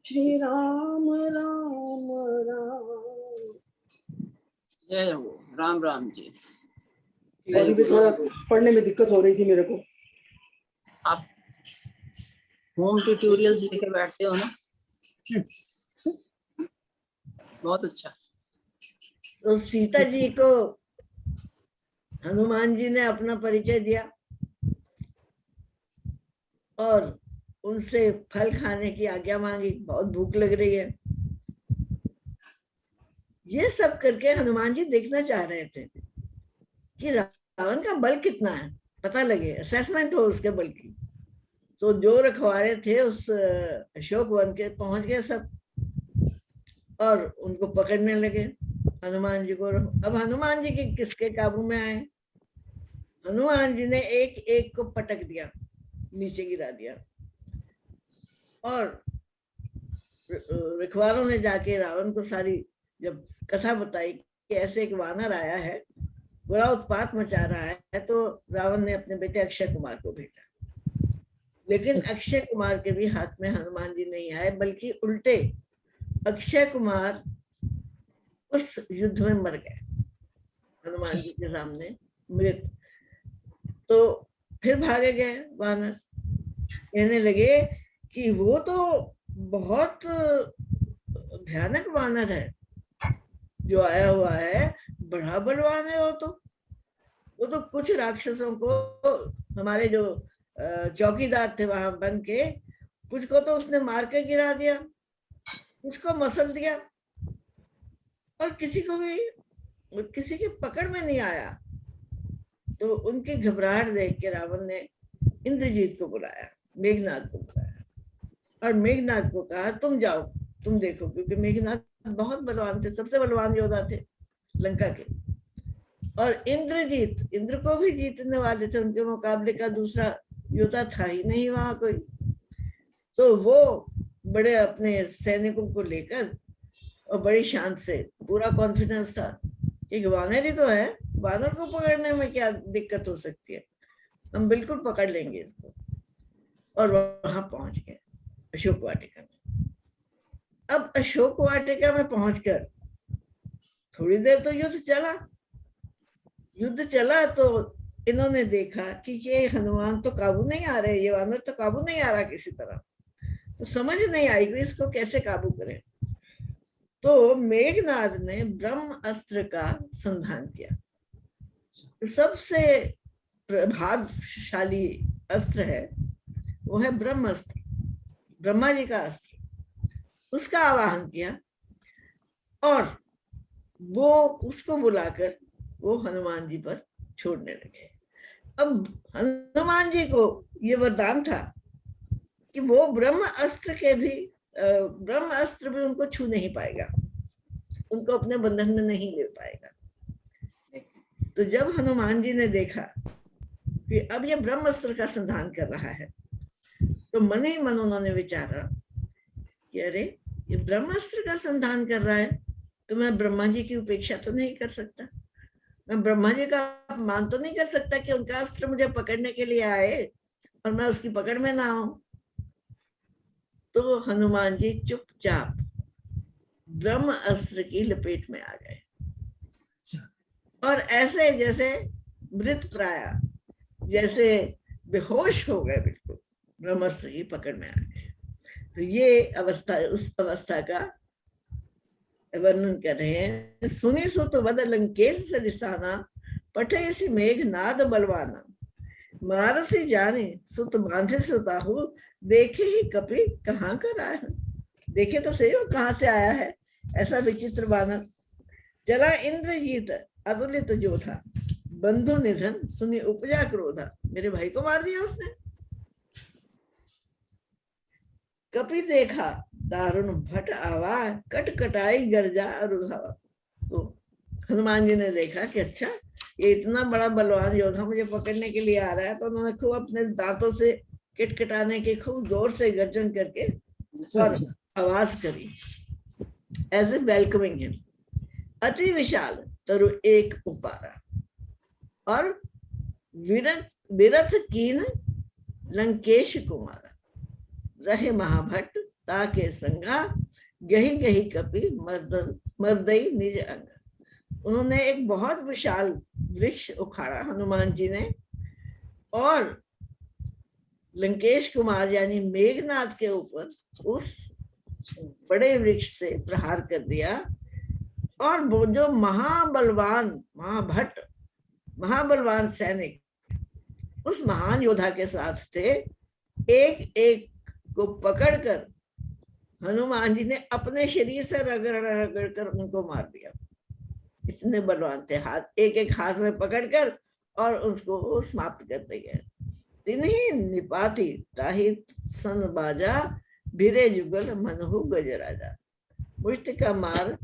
श्री राम राम राम। जय हो। राम राम जी। अभी भी थोड़ा पढ़ने में दिक्कत हो रही थी मेरे को। आप होम ट्यूटोरियल्स लेके बैठते हो ना, बहुत अच्छा। तो सीता जी को हनुमान जी ने अपना परिचय दिया और उनसे फल खाने की आज्ञा मांगी, बहुत भूख लग रही है। ये सब करके हनुमान जी देखना चाह रहे थे कि रावण का बल कितना है, पता लगे, असेसमेंट हो उसके बल की। तो जो रखवारे थे उस अशोक वन के पहुंच गए सब और उनको पकड़ने लगे हनुमान जी को। अब हनुमान जी के किसके काबू में आए? हनुमान जी ने एक एक को पटक दिया, नीचे गिरा दिया और रखवारों ने जाके रावण को सारी जब कथा बताई कि ऐसे एक वानर आया है, बड़ा उत्पात मचा रहा है, तो रावण ने अपने बेटे अक्षय कुमार को भेजा। लेकिन अक्षय कुमार के भी हाथ में हनुमान जी नहीं आए, बल्कि उल्टे अक्षय कुमार उस युद्ध में मर गए हनुमान जी के सामने, मृत। तो फिर भागे गए वानर, कहने लगे कि वो तो बहुत भयानक वानर है जो आया हुआ है, बड़ा बलवान है वो तो कुछ राक्षसों को, हमारे जो चौकीदार थे वहां बन के, कुछ को तो उसने मार के गिरा दिया, कुछ को मसल दिया और किसी को भी किसी की पकड़ में नहीं आया। तो उनकी घबराहट देख के रावण ने इंद्रजीत को बुलाया, मेघनाथ को बुलाया और मेघनाथ को कहा तुम जाओ, तुम देखो, क्योंकि मेघनाथ बहुत बलवान थे, सबसे बलवान योद्धा थे लंका के। और इंद्रजीत, इंद्र को भी जीतने वाले थे, उनके मुकाबले का दूसरा योद्धा था ही नहीं वहां कोई। तो वो बड़े अपने सैनिकों को लेकर और बड़ी शान से, पूरा कॉन्फिडेंस था कि वानर ही तो है, वानर को पकड़ने में क्या दिक्कत हो सकती है, हम बिल्कुल पकड़ लेंगे इसको। और वहां पहुंच गए अशोक वाटिका में। अब अशोक वाटिका में पहुंचकर थोड़ी देर तो युद्ध चला तो इन्होंने देखा कि ये हनुमान तो काबू नहीं आ रहे, ये वानर तो काबू नहीं आ रहा किसी तरह, तो समझ नहीं आई कि इसको कैसे काबू करें। तो मेघनाद ने ब्रह्म अस्त्र का संधान किया। तो सबसे प्रभावशाली अस्त्र है वो है ब्रह्म अस्त्र, ब्रह्मा जी का अस्त्र, उसका आवाहन किया और वो उसको बुलाकर वो हनुमान जी पर छोड़ने लगे। अब हनुमान जी को ये वरदान था कि वो ब्रह्म अस्त्र भी उनको छू नहीं पाएगा, उनको अपने बंधन में नहीं ले पाएगा। तो जब हनुमान जी ने देखा कि अब ये ब्रह्म अस्त्र का संधान कर रहा है, तो मन ही मन उन्होंने विचारा कि अरे ये ब्रह्म अस्त्र का संधान कर रहा है, तो मैं ब्रह्मा जी की उपेक्षा तो नहीं कर सकता, मैं ब्रह्मा जी का अपमान तो नहीं कर सकता कि उनका अस्त्र मुझे पकड़ने के लिए आए और मैं उसकी पकड़ में ना आऊं। तो हनुमान जी चुपचाप ब्रह्म अस्त्र की लपेट में आ गए और ऐसे जैसे मृत प्राय, जैसे बेहोश हो गए, बिल्कुल ब्रह्मास्त्र की पकड़ में आ गए। तो ये अवस्था, उस अवस्था का वर्णन कर रहे हैं। सुनी सुत वद लंकेश सरिसाना, पठयसि मेघनाद बलवाना, मारसी जाने सुत बांधे सुताहु, देखे ही कपि कहाँ कर आया। देखे तो सही हो कहाँ से आया है ऐसा विचित्र बानर। चला इंद्रजीत अतुलित जो था, बंधु निधन सुनी उपजा क्रोधा, मेरे भाई को मार दिया उसने। कपि देखा दारुण भट आवा, कट कटाई गर्जा रुधावा। तो हनुमान जी ने देखा कि अच्छा ये इतना बड़ा बलवान योद्धा मुझे पकड़ने के लिए आ रहा है, तो उन्होंने खूब अपने दांतों से किटकिटाने की खूब जोर से गर्जन करके और आवाज करी, एज ए वेलकमिंग हिम। अति विशाल तरु एक उपारा, और विरथ कीन लंकेश कुमार, रहे महाभट्ट ताके संगा गही गही कपि मर्दन मर्दई निज अंग। उन्होंने एक बहुत विशाल वृक्ष उखाड़ा हनुमान जी ने और लंकेश कुमार यानी मेघनाथ के ऊपर उस बड़े वृक्ष से प्रहार कर दिया। और वो जो महाबलवान सैनिक उस महान योद्धा के साथ थे, एक एक को पकड़कर हनुमान जी ने अपने शरीर से रगड़ रगड़ कर उनको मार दिया। इतने बलवान थे, हाथ एक एक हाथ में पकड़कर और उसको समाप्त करते गए। तिन्हीं निपाति ताहि सन बाजा भिरे जुगल मनहु गजराजा। मुष्ट का मार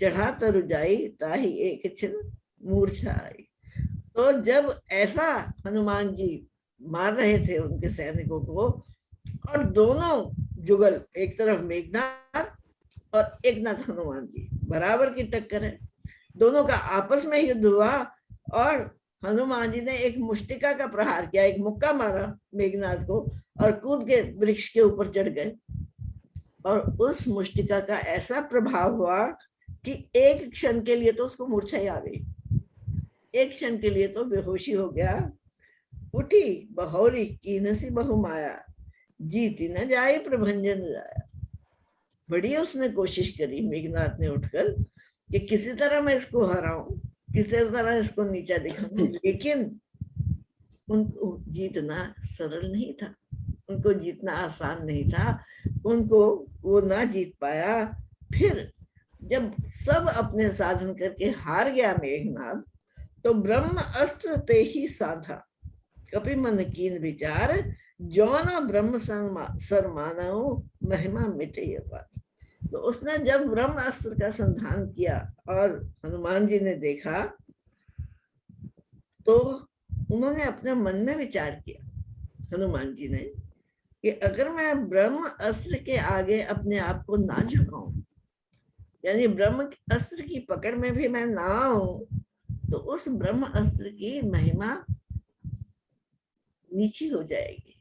चढ़ा तरु जाई ताहि एक छिन मूर्छा आई। तो जब ऐसा हनुमान जी मार रहे थे उनके सैनिकों को और दोनों जुगल, एक तरफ मेघनाथ और एक नाथ हनुमान जी, बराबर की टक्कर है, दोनों का आपस में युद्ध हुआ और हनुमान जी ने एक मुष्टिका का प्रहार किया, एक मुक्का मारा मेघनाथ को और कूद के वृक्ष के ऊपर चढ़ गए। और उस मुष्टिका का ऐसा प्रभाव हुआ कि एक क्षण के लिए तो उसको मूर्छा ही आ गई, एक क्षण के लिए तो बेहोशी हो गया। उठी बहोरी कीनसी बहुमाया जीती न जाए प्रभंजन जाया। बड़ी उसने कोशिश करी मेघनाथ ने उठकर कि किसी तरह मैं इसको हराऊं, किसी तरह इसको नीचा दिखाऊं, लेकिन उनको जीतना सरल नहीं था, उनको जीतना आसान नहीं था, उनको वो ना जीत पाया। फिर जब सब अपने साधन करके हार गया मेघनाथ, तो ब्रह्म अस्त्र तेही साधा कपि मन कीन विचार जौना ब्रह्म सर मानव महिमा मिटे ये बात। तो उसने जब ब्रह्म अस्त्र का संधान किया और हनुमान जी ने देखा तो उन्होंने अपने मन में विचार किया, हनुमान जी ने, कि अगर मैं ब्रह्म अस्त्र के आगे अपने आप को ना झुकाऊं, यानी ब्रह्म अस्त्र की पकड़ में भी मैं ना आऊं, तो उस ब्रह्म अस्त्र की महिमा नीची हो जाएगी,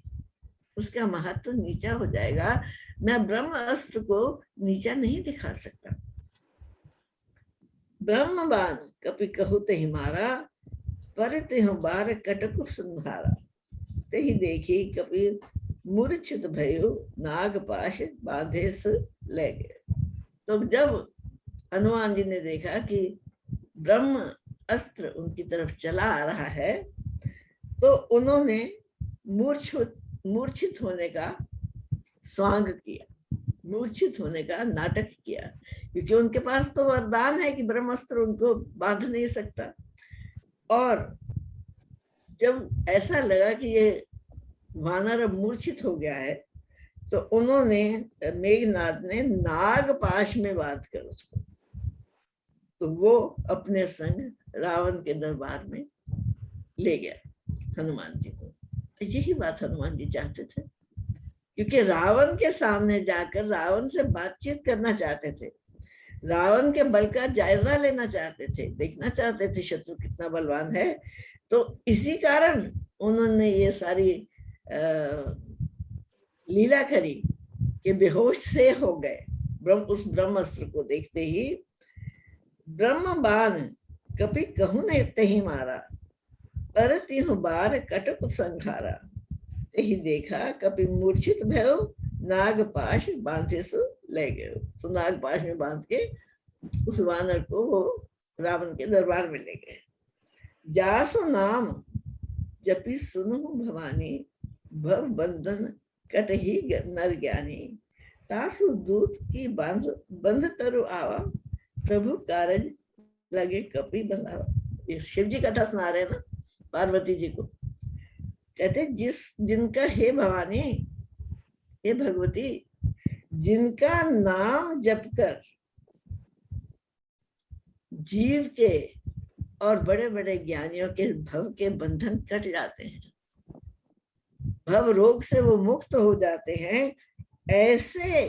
उसका महत्व नीचा हो जाएगा। मैं ब्रह्म अस्त्र को नीचा नहीं दिखा सकता। ब्रह्मबान कपि कहु तेहि मारा पर तेहु बार कटकु संहारा। तेहि देखी कपि मूर्छित भयो नागपाश बांधे से ले गए। तो जब हनुमान जी ने देखा कि ब्रह्म अस्त्र उनकी तरफ चला आ रहा है, तो उन्होंने मूर्छित होने का स्वांग किया, मूर्छित होने का नाटक किया, क्योंकि उनके पास तो वरदान है कि ब्रह्मास्त्र उनको बांध नहीं सकता। और जब ऐसा लगा कि ये वानर अब मूर्छित हो गया है, तो उन्होंने, मेघनाथ ने नागपाश में बांध कर उसको, तो वो अपने संग रावण के दरबार में ले गया हनुमान जी को। यही बात हनुमान जी चाहते थे, क्योंकि रावण के सामने जाकर रावण से बातचीत करना चाहते थे, रावण के बल का जायजा लेना चाहते थे, देखना चाहते थे शत्रु कितना बलवान है। तो इसी कारण उन्होंने ये सारी लीला करी कि बेहोश से हो गए। उस ब्रह्मास्त्र को देखते ही ब्रह्म बाण कपि कहु ने तेहि मारा पर तिहु बार कटक संखारा। तेहि देखा कपि मूर्छित भयो नागपाश बांधे सो ले गए। तो नागपाश में बांध के उस वानर को वो रावण के दरबार में ले गए। जासु नाम जपि सुनु भवानी भव बंधन कटही नर ज्ञानी। तासु दूत की बंध तरु आवा प्रभु कारज लगे कपि बंधावा। ये शिव जी कथा सुना रहे ना पार्वती जी को, कहते जिनका हे भवानी, हे भगवती, जिनका नाम जपकर जीव के और बड़े बड़े ज्ञानियों के भव के बंधन कट जाते हैं, भव रोग से वो मुक्त हो जाते हैं, ऐसे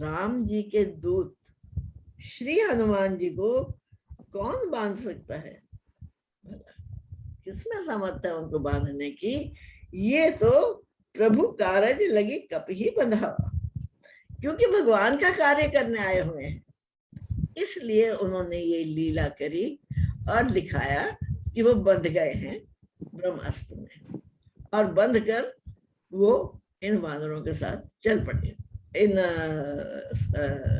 राम जी के दूत श्री हनुमान जी को कौन बांध सकता है? किसमें सामर्थ्य है उनको बांधने की? ये तो प्रभु कारज लगी कप ही बंधावा। क्योंकि भगवान का कार्य करने आए हुए हैं, इसलिए उन्होंने ये लीला करी और दिखाया कि वो बंध गए हैं ब्रह्मास्त्र में, और बंध कर वो इन वानरों के साथ चल पड़े, इन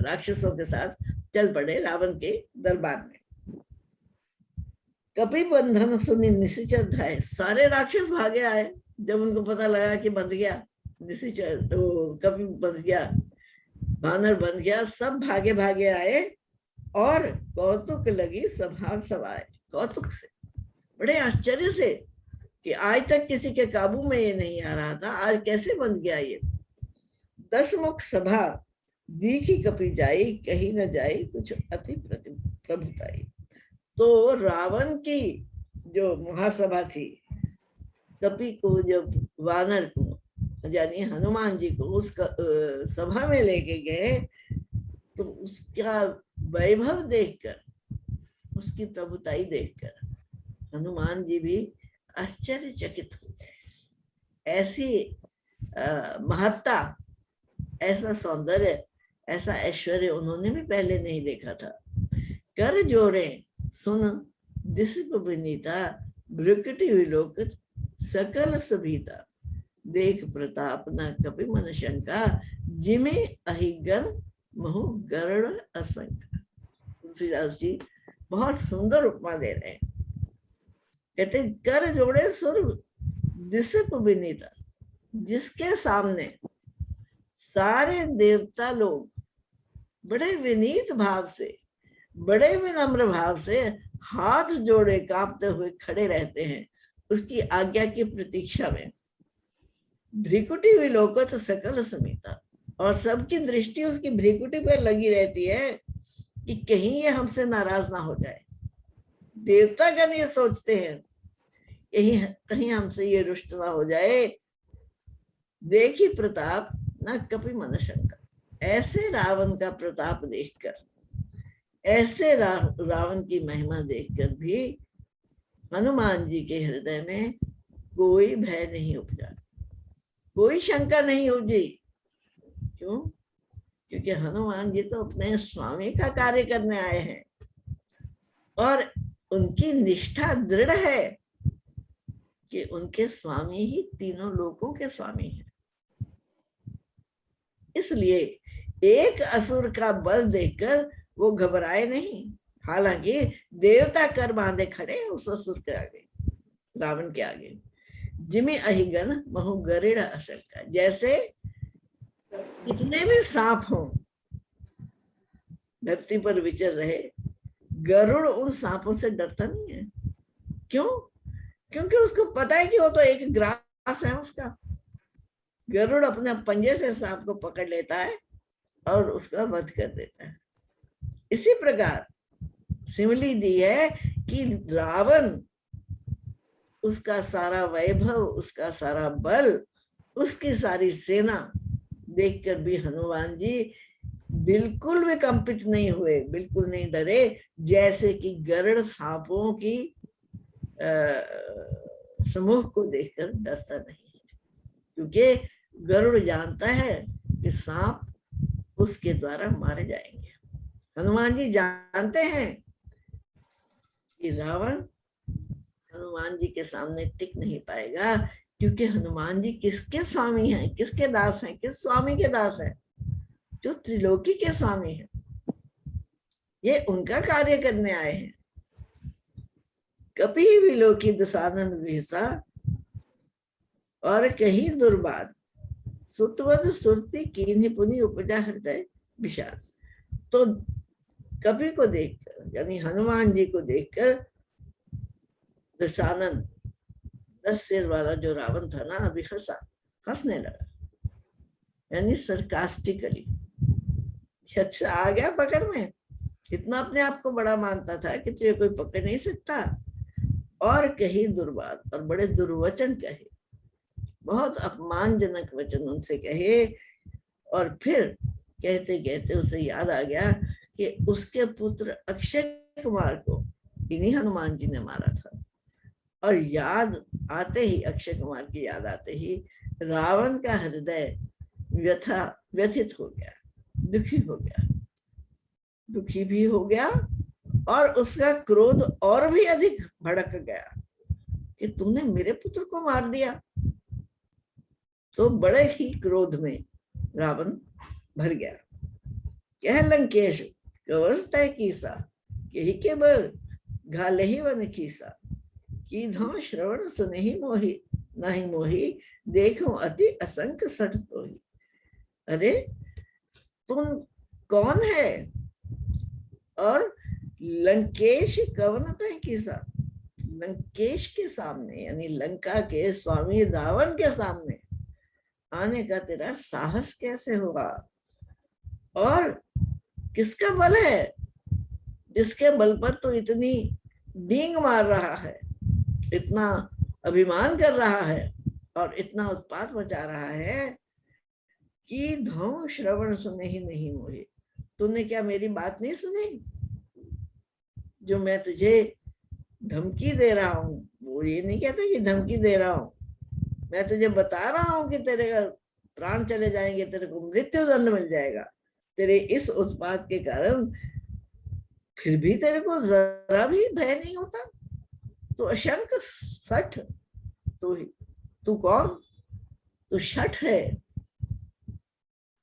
राक्षसों के साथ चल पड़े रावण के दरबार में। कपि बंधन सुनी निशिचर धाये, सारे राक्षस भागे आए जब उनको पता लगा कि बंध गया, निशिचर तो कपि बंध गया, वानर बंध गया, सब भागे भागे आए और कौतुक लगी सभा सभाए, कौतुक से, बड़े आश्चर्य से कि आज तक किसी के काबू में ये नहीं आ रहा था, आज कैसे बंध गया ये। 10 मुख सभा दीखी कपि जाई, कहीं न जाई कुछ अति प्रभुताई। तो रावण की जो महासभा थी, कपि को जब वानर को यानी हनुमान जी को उस सभा में लेके गए, तो उसका वैभव देखकर, उसकी प्रभुताई देखकर हनुमान जी भी आश्चर्यचकित हो गए। ऐसी महत्ता, ऐसा सौंदर्य, ऐसा ऐश्वर्य उन्होंने भी पहले नहीं देखा था। कर जोड़े सुन दिसप विनीता, भ्रुकुटि विलोकित सकल सभीता, देख प्रताप न कपि मन शंका, जिमे अहिगन महु गरुड़ असंख्य। तुलसीदास जी बहुत सुंदर उपमा दे रहे हैं। कहते कर जोड़े सुर दिसप विनीता, जिसके सामने सारे देवता लोग बड़े विनीत भाव से, बड़े विनम्र भाव से हाथ जोड़े कांपते हुए खड़े रहते हैं उसकी आज्ञा की प्रतीक्षा में। भ्रिकुटि विलोकत सकल समीता, और सबकी दृष्टि उसकी भ्रिकुटि पर लगी रहती है कि कहीं ये हमसे नाराज ना हो जाए। देवतागण ये सोचते हैं कहीं हमसे ये रुष्ट ना हो जाए। देखी प्रताप न कपि मन शंका, ऐसे रावण का प्रताप देखकर, ऐसे रावण की महिमा देखकर भी हनुमान जी के हृदय में कोई भय नहीं उपजा, कोई शंका नहीं उपजी। क्यों? क्योंकि हनुमान जी तो अपने स्वामी का कार्य करने आए हैं और उनकी निष्ठा दृढ़ है कि उनके स्वामी ही तीनों लोकों के स्वामी हैं। इसलिए एक असुर का बल देखकर वो घबराए नहीं। हालांकि देवता कर बांधे खड़े हैं उस असुर के आगे, रावण के आगे। जिमी अहिगन महु गरुड़ असंख्य, जैसे कितने भी सांप हों धरती पर विचर रहे, गरुड़ उन सांपों से डरता नहीं है। क्यों? क्योंकि उसको पता है कि वो तो एक ग्रास है उसका। गरुड़ अपने पंजे से सांप को पकड़ लेता है और उसका वध कर देता है। इसी प्रकार सिमली दी है कि रावण, उसका सारा वैभव, उसका सारा बल, उसकी सारी सेना देखकर भी हनुमान जी बिल्कुल भी कंपित नहीं हुए, बिल्कुल नहीं डरे, जैसे कि गरुड़ सांपों की समूह को देखकर डरता नहीं है। क्योंकि गरुड़ जानता है कि सांप उसके द्वारा मारे जाएंगे। हनुमान जी जानते हैं कि रावण हनुमान जी के सामने टिक नहीं पाएगा, क्योंकि हनुमान जी किसके स्वामी हैं, किसके दास हैं, किस स्वामी के दास हैं? जो त्रिलोकी के स्वामी हैं। ये उनका कार्य करने आए हैं। कपि विलोकी दसानन विहसा, और कहीं दुर्बाद सुतवद सुरती कीन्ही पुनि उपजा हृदय विषाद। तो कपि को देखकर, यानी हनुमान जी को देखकर दसानन, 10 सिर वाला जो रावण था ना, अभी हंसने लगा, यानी सरकास्टिकली। अच्छा, आ गया पकड़ में, इतना अपने आप को बड़ा मानता था कि तुझे कोई पकड़ नहीं सकता। और कही दुर्बाद, और बड़े दुर्वचन कहे, बहुत अपमानजनक वचन उनसे कहे। और फिर कहते कहते उसे याद आ गया कि उसके पुत्र अक्षय कुमार को इन्हीं हनुमान जी ने मारा था। और याद आते ही, अक्षय कुमार की याद आते ही रावण का हृदय व्यथित हो गया। दुखी हो गया, दुखी भी हो गया और उसका क्रोध और भी अधिक भड़क गया कि तुमने मेरे पुत्र को मार दिया। तो बड़े ही क्रोध में रावण भर गया। कह लंकेश कवचतै कीसा, यही केवल घाले ही वन कीसा, की धौ श्रवण सुनहि मोहि, नहीं मोहि देखो अति असंख्य सठ तोहि। अरे तुम कौन है और लंकेश कवनतै कीसा, लंकेश के सामने यानी लंका के स्वामी रावण के सामने आने का तेरा साहस कैसे हुआ? और किसका बल है जिसके बल पर तो इतनी डींग मार रहा है, इतना अभिमान कर रहा है और इतना उत्पात मचा रहा है कि धौ श्रवण सुने ही नहीं मोहे। तूने क्या मेरी बात नहीं सुनी? जो मैं तुझे धमकी दे रहा हूं, वो ये नहीं कहता कि धमकी दे रहा हूं, मैं तुझे बता रहा हूं कि तेरे का प्राण चले जाएंगे, तेरे को मृत्यु दंड मिल जाएगा तेरे इस उत्पात के कारण, फिर भी तेरे को जरा भी भय नहीं होता। तो अशंक सठ तो ही, तू कौन? तू शठ है,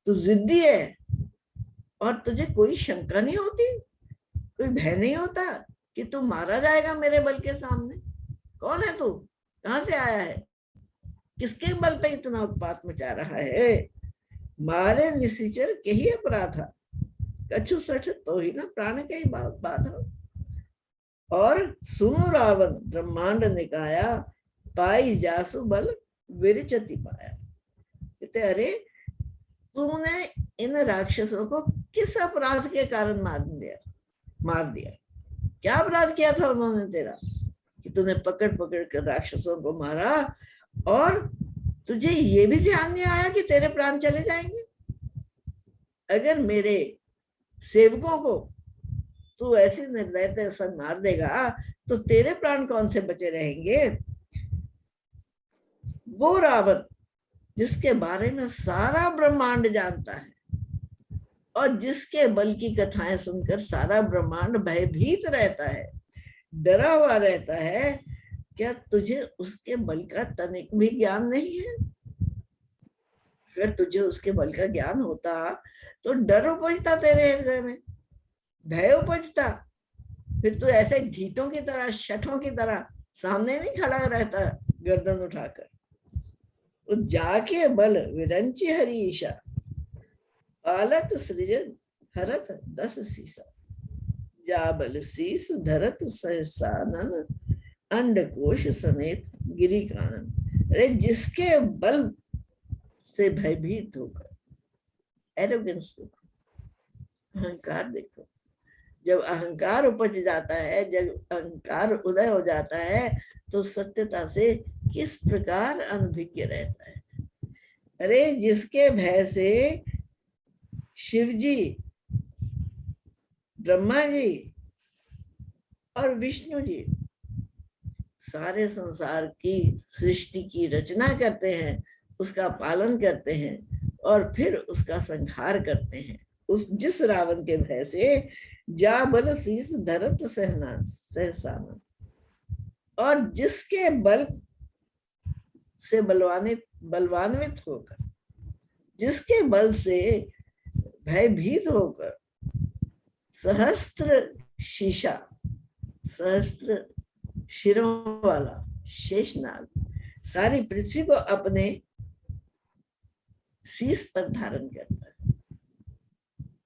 तू जिद्दी है और तुझे कोई शंका नहीं होती, कोई भय नहीं होता कि तू मारा जाएगा मेरे बल के सामने। कौन है तू? कहां से आया है? किसके बल पे इतना उत्पात मचा रहा है? मारे निशिचर के ही अपराधा, कछु सठ तो ही ना प्राण के ही बाधा। और सुनो रावण ब्रह्मांड निकाया, पाई जासु बल विरचति पाया। कहते अरे तूने इन राक्षसों को किस अपराध के कारण मार दिया? क्या अपराध किया था उन्होंने तेरा कि तूने पकड़ पकड़ कर राक्षसों को मारा और तुझे ये भी ध्यान नहीं आया कि तेरे प्राण चले जाएंगे? अगर मेरे सेवकों को तू ऐसी निर्दयता से मार देगा तो तेरे प्राण कौन से बचे रहेंगे? वो रावण जिसके बारे में सारा ब्रह्मांड जानता है और जिसके बल की कथाएं सुनकर सारा ब्रह्मांड भयभीत रहता है, डरा हुआ रहता है, क्या तुझे उसके बल का तनिक भी ज्ञान नहीं है? अगर तुझे उसके बल का ज्ञान होता तो डर उपजता तेरे हृदय में, भय उपजता, फिर तू ऐसे ढीठों की तरह, शठों की तरह सामने नहीं खड़ा रहता गर्दन उठाकर। तो जाके बल विरंची हरीशा, पालत सृजन हरत 10 सीसा, जा बल शीस धरत सहसानन, अंडकोश समेत गिरी कानन। अरे जिसके बल से भयभीत होकर, एरोगेंस देखो, अहंकार देखो, जब अहंकार उपज जाता है, जब अहंकार उदय हो जाता है तो सत्यता से किस प्रकार अनभिज्ञ रहता है। अरे जिसके भय से शिव जी, ब्रह्मा जी और विष्णु जी सारे संसार की सृष्टि की रचना करते हैं, उसका पालन करते हैं और फिर उसका संहार करते हैं, उस जिस रावण के भय से जा बल शीस धरत सहसाना, और जिसके बल से बलवान्वित होकर, जिसके बल से भयभीत होकर सहस्त्र शीशा, सहस्त्र शिरों वाला शेषनाग सारी पृथ्वी को अपने शीश पर धारण करता है।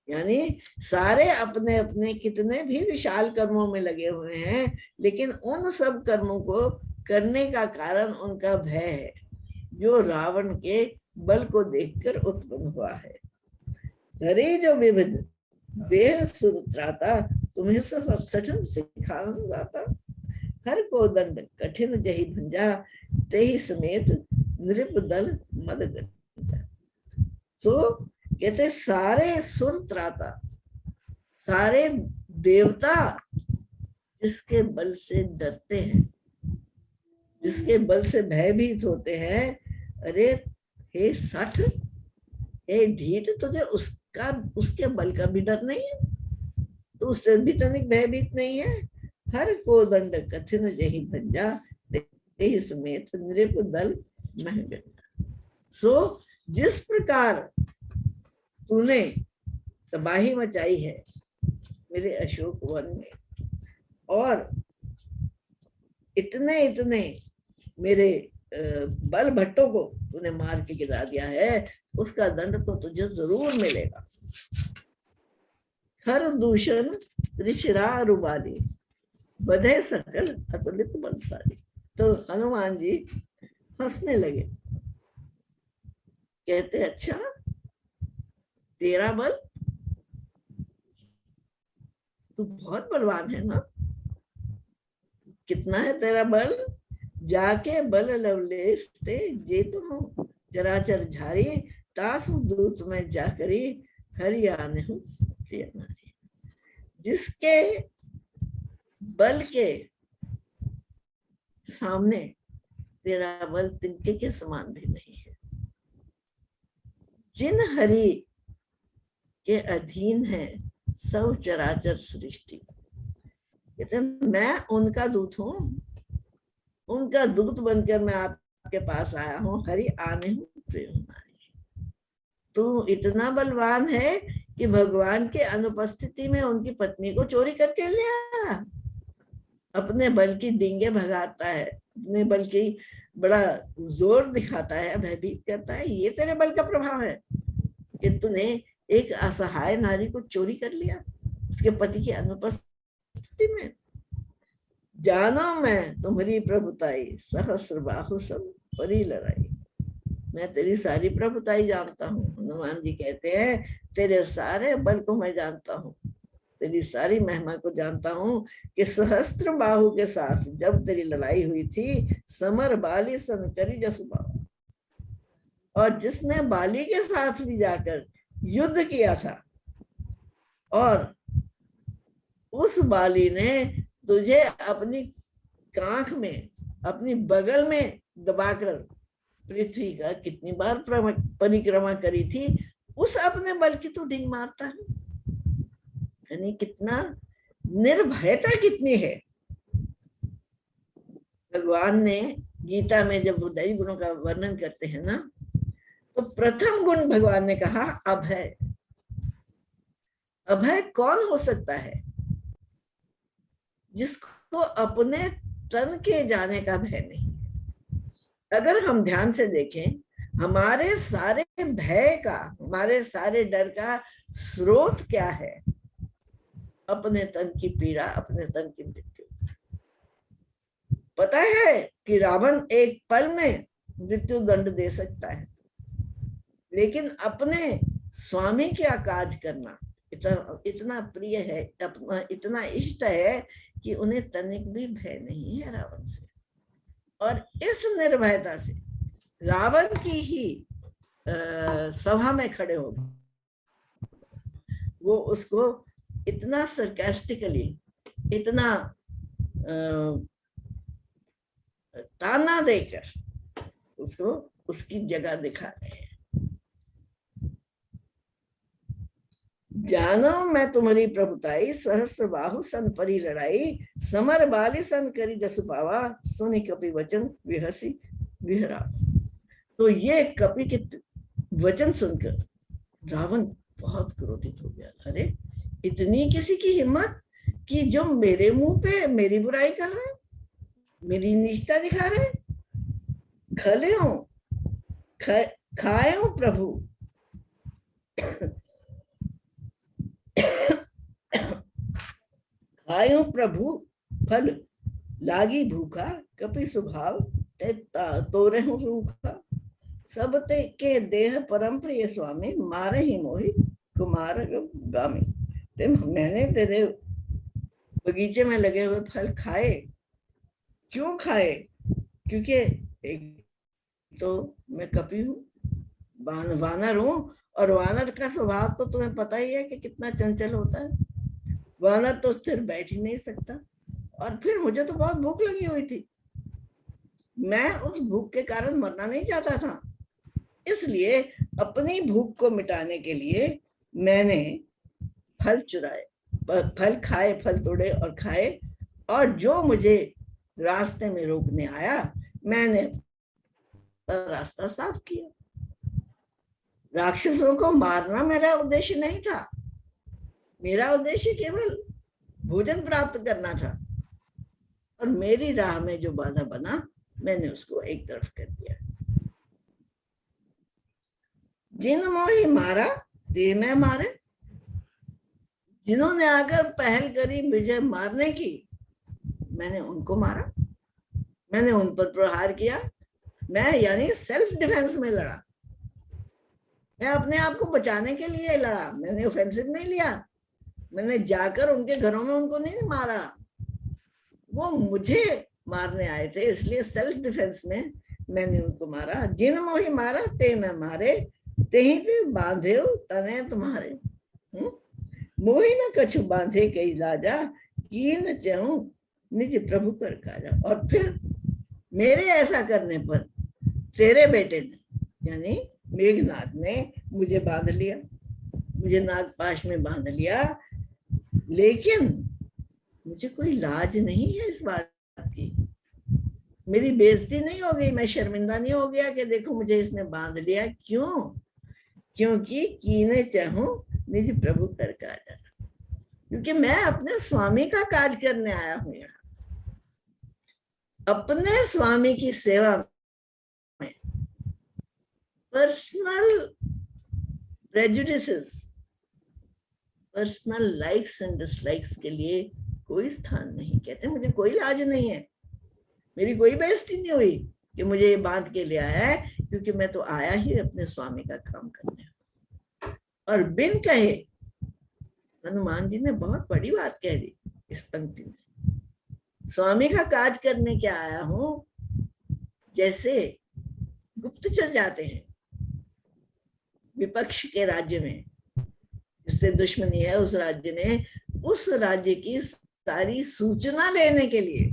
यानी सारे अपने अपने कितने भी विशाल कर्मों में लगे हुए हैं, लेकिन उन सब कर्मों को करने का कारण उनका भय है, जो रावण के बल को देखकर उत्पन्न हुआ है। हरे जो विविध देह सुरत्राता, तुम्हें सब सठन सिखान जाता, हर को दंड कठिन जही भंजा, तेहि समेत नृप दल मद गंजा। तो कहते सारे सुर त्राता, सारे देवता जिसके बल से डरते हैं, जिसके बल से भयभीत होते हैं, अरे हे सठ, ए ढीठ, तुझे उसका उसके बल का भी डर नहीं है, तो उससे भी तनिक भयभीत नहीं है। हर को दंड कठिन जही भंजा, तेहि समेत नृप दल महंगा। सो जिस प्रकार तूने तबाही मचाई है मेरे अशोक वन में, और इतने इतने मेरे बल भट्टों को तूने मार के गिरा दिया है, उसका दंड तो तुझे जरूर मिलेगा। हर दूषण त्रिशिरा रुबाली, बधे सकल अतुलित बलशाली। तो हनुमान जी हंसने लगे, कहते अच्छा तेरा बल, तू बहुत बलवान है ना, कितना है तेरा बल? जाके बल लवलेश ते जे तो हूँ चराचर झारी, तासु दूत में जाकरी हरियाणा हूँ प्रिय नारी। जिसके बल के सामने तेरा बल तिनके के समान भी नहीं है। जिन हरि के अधीन है सब चराचर सृष्टि, कहते मैं उनका दूत हूँ, उनका दूत बनकर मैं आपके पास आया हूँ। हरि आने हूँ प्रिय नारी। तू इतना बलवान है कि भगवान के अनुपस्थिति में उनकी पत्नी को चोरी करके ले आया, अपने बल की डींगे भगाता है, अपने बल की बड़ा जोर दिखाता है, भयभीत करता है। ये तेरे बल का प्रभाव है कि तूने एक असहाय नारी को चोरी कर लिया उसके पति की अनुपस्थिति में। जानो मैं तुम्हारी प्रभुताई, सहस्र बाहु सब परी लड़ाई। मैं तेरी सारी प्रभुताई जानता हूँ। हनुमान जी कहते हैं तेरे सारे बल को मैं जानता हूँ, तेरी सारी महिमा को जानता हूँ कि सहस्त्र बाहु के साथ जब तेरी लड़ाई हुई थी, समर बाली सन करी जसु बाबा, और जिसने बाली के साथ भी जाकर युद्ध किया था, और उस बाली ने तुझे अपनी कांख में, अपनी बगल में दबाकर पृथ्वी का कितनी बार परिक्रमा करी थी, उस अपने बल की तो ढींग मारता है। यानी कितना निर्भयता कितनी है। भगवान ने गीता में जब बुद्धि गुणों का वर्णन करते हैं ना, तो प्रथम गुण भगवान ने कहा अभय। अभय कौन हो सकता है? जिसको अपने तन के जाने का भय नहीं। अगर हम ध्यान से देखें, हमारे सारे भय का, हमारे सारे डर का स्रोत क्या है? अपने तन की पीड़ा, अपने तन की मृत्यु। पता है कि रावण एक पल में मृत्यु दंड दे सकता है, लेकिन अपने स्वामी का काज करना इतना प्रिय है, अपना इतना इष्ट है कि उन्हें तनिक भी भय नहीं है रावण से। और इस निर्भयता से रावण की ही सभा में खड़े हो गए, वो उसको इतना सरकास्टिकली, इतना ताना देकर उसको उसकी जगह दिखा रहे हैं। जानो मैं तुम्हारी प्रभुताई, सहस्त्र बाहु सन परी लड़ाई, समर बाली सन करी जसु पावा, सुनि कपि वचन विहसी विहरा। तो ये कपि के वचन सुनकर रावण बहुत क्रोधित हो गया। अरे इतनी किसी की हिम्मत कि जो मेरे मुंह पे मेरी बुराई कर रहे, मेरी नीचता दिखा रहे। खले हूं खाए हूं प्रभु, खायो प्रभु फल लागी भूखा, कपि स्वभाव ते तोरे हूँ रूखा। सब ते के देह परम प्रिय स्वामी, मारे ही मोहि कुमार गामी। मैंने तेरे बगीचे में लगे हुए फल खाए। क्यों खाए? क्योंकि एक तो मैं कपि हूँ, वानर हूँ, और वानर का स्वभाव तो तुम्हें पता ही है कि कितना चंचल होता है। वानर तो स्थिर बैठ ही नहीं सकता। और फिर मुझे तो बहुत भूख लगी हुई थी, मैं उस भूख के कारण मरना नहीं चाहता था, इसलिए अपनी भूख को मिटाने के लिए मैंने फल चुराए, फल खाए, फल तोड़े और खाए, और जो मुझे रास्ते में रोकने आया मैंने रास्ता साफ किया। राक्षसों को मारना मेरा उद्देश्य नहीं था, मेरा उद्देश्य केवल भोजन प्राप्त करना था, और मेरी राह में जो बाधा बना मैंने उसको एक तरफ कर दिया। जिन मोही मारा ते मैं मारे, जिन्होंने आकर पहल करी मुझे मारने की, मैंने उनको मारा, मैंने उन पर प्रहार किया। मैं यानी सेल्फ डिफेंस में लड़ा, मैं अपने आप को बचाने के लिए लड़ा, मैंने ऑफेंसिव नहीं लिया, मैंने जाकर उनके घरों में उनको नहीं मारा, वो मुझे मारने आए थे, इसलिए सेल्फ डिफेंस में मैंने उनको मारा। जिन मोही मारा ते मैं मारे, तेही पे बांधे तने तुम्हारे, मोही न कछु बांधे कई लाजा, कीन चहूं निज प्रभु कर काजा। और फिर मेरे ऐसा करने पर तेरे बेटे ने यानी मेघनाथ ने मुझे बांध लिया, मुझे नागपाश में बांध लिया, लेकिन मुझे कोई लाज नहीं है इस बात की, मेरी बेइज्जती नहीं हो गई, मैं शर्मिंदा नहीं हो गया कि देखो मुझे इसने बांध लिया। क्यों? क्योंकि कीने चाहूं निज प्रभु कर काजा, क्योंकि मैं अपने स्वामी का काज करने आया हूं यहाँ, अपने स्वामी की सेवा में। Personal prejudices, personal likes and dislikes के लिए कोई स्थान नहीं। कहते मुझे कोई लाज नहीं है, मेरी कोई बेइज्जती नहीं हुई कि मुझे ये बांध के ले आया है, क्योंकि मैं तो आया ही अपने स्वामी का काम करने। और बिन कहे हनुमान जी ने बहुत बड़ी बात कह दी इस पंक्ति में, स्वामी का काज करने क्या आया हूं। जैसे गुप्तचर जाते हैं विपक्ष के राज्य में, जिससे दुश्मनी है उस राज्य में, उस राज्य की सारी सूचना लेने के लिए,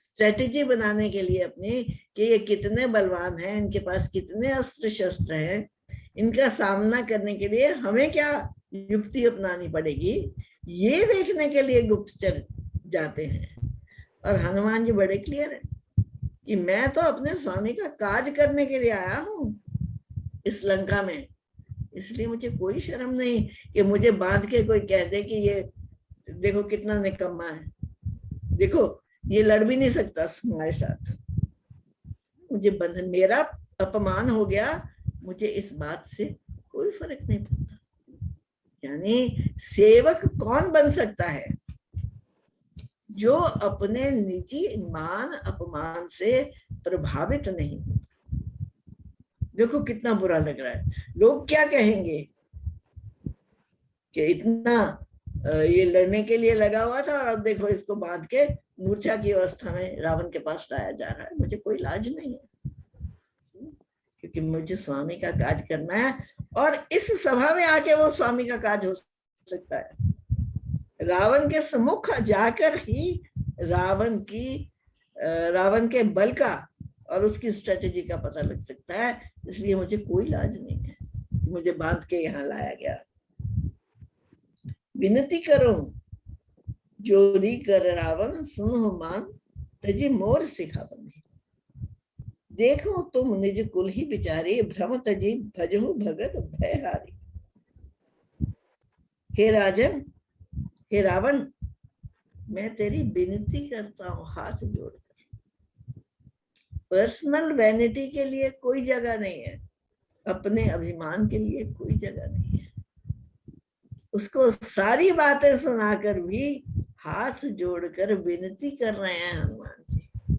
स्ट्रेटेजी बनाने के लिए अपनी, कि ये कितने बलवान हैं, इनके पास कितने अस्त्र शस्त्र हैं, इनका सामना करने के लिए हमें क्या युक्ति अपनानी पड़ेगी, ये देखने के लिए गुप्तचर जाते हैं। और हनुमान जी बड़े क्लियर है कि मैं तो अपने स्वामी का काज करने के लिए आया हूं इस लंका में, इसलिए मुझे कोई शर्म नहीं कि मुझे बांध के कोई कह दे कि ये देखो कितना निकम्मा है, देखो ये लड़ भी नहीं सकता हमारे साथ, मुझे बंधन, मेरा अपमान हो गया, मुझे इस बात से कोई फर्क नहीं पड़ता। यानी सेवक कौन बन सकता है? जो अपने निजी मान अपमान से प्रभावित नहीं होता। देखो कितना बुरा लग रहा है, लोग क्या कहेंगे कि इतना ये लड़ने के लिए लगा हुआ था और अब देखो इसको बांध के मूर्छा की अवस्था में रावण के पास लाया जा रहा है। मुझे कोई लाज नहीं है, क्योंकि मुझे स्वामी का काज करना है, और इस सभा में आके वो स्वामी का काज हो सकता है। रावण के सम्मुख जाकर ही रावण के बल का और उसकी स्ट्रेटेजी का पता लग सकता है। इसलिए मुझे कोई लाज नहीं है, मुझे बांध के यहाँ लाया गया। विनती करो जोरी कर रावण, सुनो मान तजी मोर सिखावन। देखो तुम निज कुल ही बिचारी, भ्रम तजी भजहु भगत भयहारी। हे राजन, हे रावण, मैं तेरी विनती करता हूं हाथ जोड़कर। पर्सनल वैनिटी के लिए कोई जगह नहीं है, अपने अभिमान के लिए कोई जगह नहीं है। उसको सारी बातें सुनाकर भी हाथ जोड़कर विनती कर रहे हैं हनुमान जी।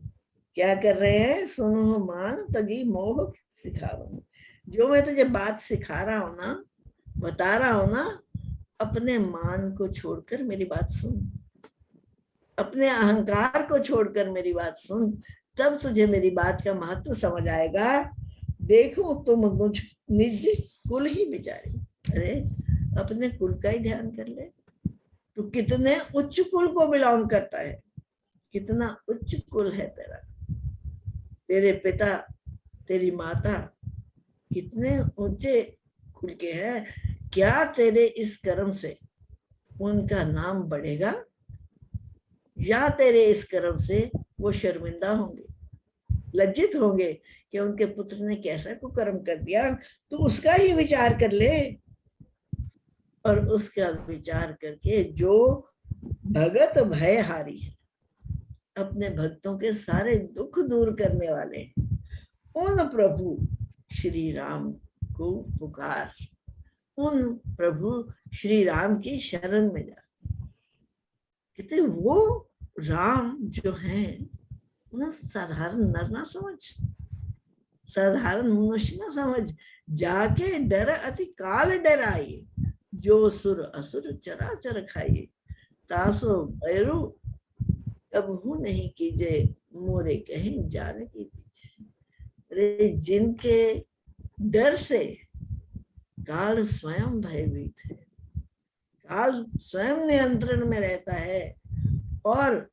क्या कर रहे हैं? सुनो मान तगी मोह सिखाओ। जो मैं तुझे बात सिखा रहा हूं ना, बता रहा हूं ना, अपने मान को छोड़कर मेरी बात सुन, अपने अहंकार को छोड़कर मेरी बात सुन, तब तुझे मेरी बात का महत्व समझ आएगा। देखो तुम मुझ निज कुल ही बिचारी। अरे अपने कुल का ही ध्यान कर ले, तू कितने उच्च कुल को बिलोंग करता है, कितना उच्च कुल है तेरा। तेरे पिता, तेरी माता कितने ऊंचे कुल के हैं, क्या तेरे इस कर्म से उनका नाम बढ़ेगा या तेरे इस कर्म से वो शर्मिंदा होंगे, लज्जित होंगे कि उनके पुत्र ने कैसा कुकर्म कर दिया। तो उसका ही विचार कर ले, और उसका विचार करके जो भगत भयहारी है, अपने भक्तों के सारे दुख दूर करने वाले, उन प्रभु श्री राम को पुकार, उन प्रभु श्री राम की शरण में जा। कहते वो राम जो है उन्हें साधारण नर ना समझ, साधारण मनुष्य ना समझ, जाके डर अति काल डराइए, जो सुर असुर चराचर खाइए, तासो भैरू कबहू नहीं कीजे, मोरे कहीं जाने की दीजिए। अरे जिनके डर से काल स्वयं भयभीत है, काल स्वयं नियंत्रण में रहता है, और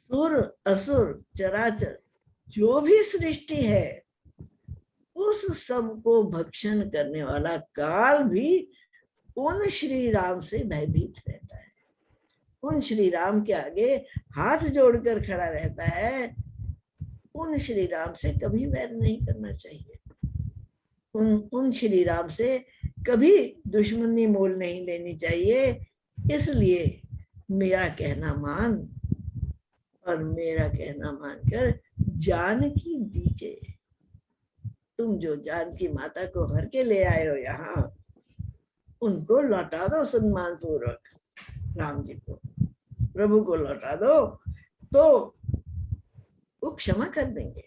सुर असुर चराचर जो भी सृष्टि है उस सब को भक्षण करने वाला काल भी उन श्री राम से भयभीत रहता है, उन श्री राम के आगे हाथ जोड़कर खड़ा रहता है। उन श्री राम से कभी वैर नहीं करना चाहिए, उन श्री राम से कभी दुश्मनी मोल नहीं लेनी चाहिए। इसलिए मेरा कहना मान, और मेरा कहना मानकर जानकी दीजिए। तुम जो जानकी माता को हर के ले आए हो यहाँ, उनको लौटा दो सम्मान पूर्वक, राम जी को, प्रभु को लौटा दो, तो वो क्षमा कर देंगे।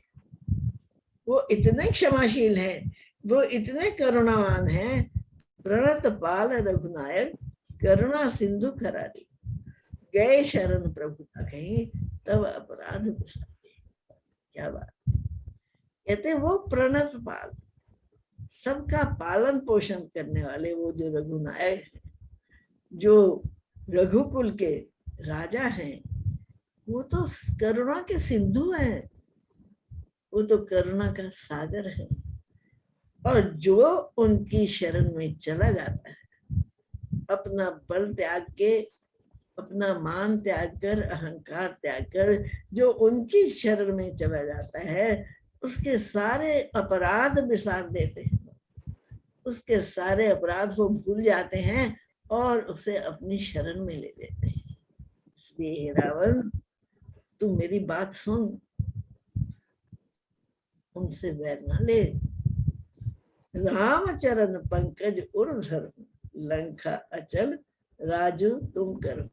वो इतने क्षमाशील हैं, वो इतने करुणावान हैं। प्रणत पाल रघुनायक करुणा सिंधु खरारी, गए शरण प्रभु का कहीं तब अपराध विसारे। क्या बात है। कहते वो प्रणत पाल, सबका पालन पोषण करने वाले वो जो रघुनायक है, जो रघुकुल के राजा हैं, वो तो करुणा के सिंधु हैं, वो तो करुणा का सागर है। और जो उनकी शरण में चला जाता है, अपना बल त्याग के, अपना मान त्याग कर, अहंकार त्याग कर जो उनकी शरण में चला जाता है, उसके सारे अपराध विसार देते हैं, उसके सारे अपराध वो भूल जाते हैं और उसे अपनी शरण में ले लेते हैं। इसलिए रावण, तू मेरी बात सुन, उनसे वैर न ले। राम चरण पंकज उर्धर, लंका अचल राजू तुम करो।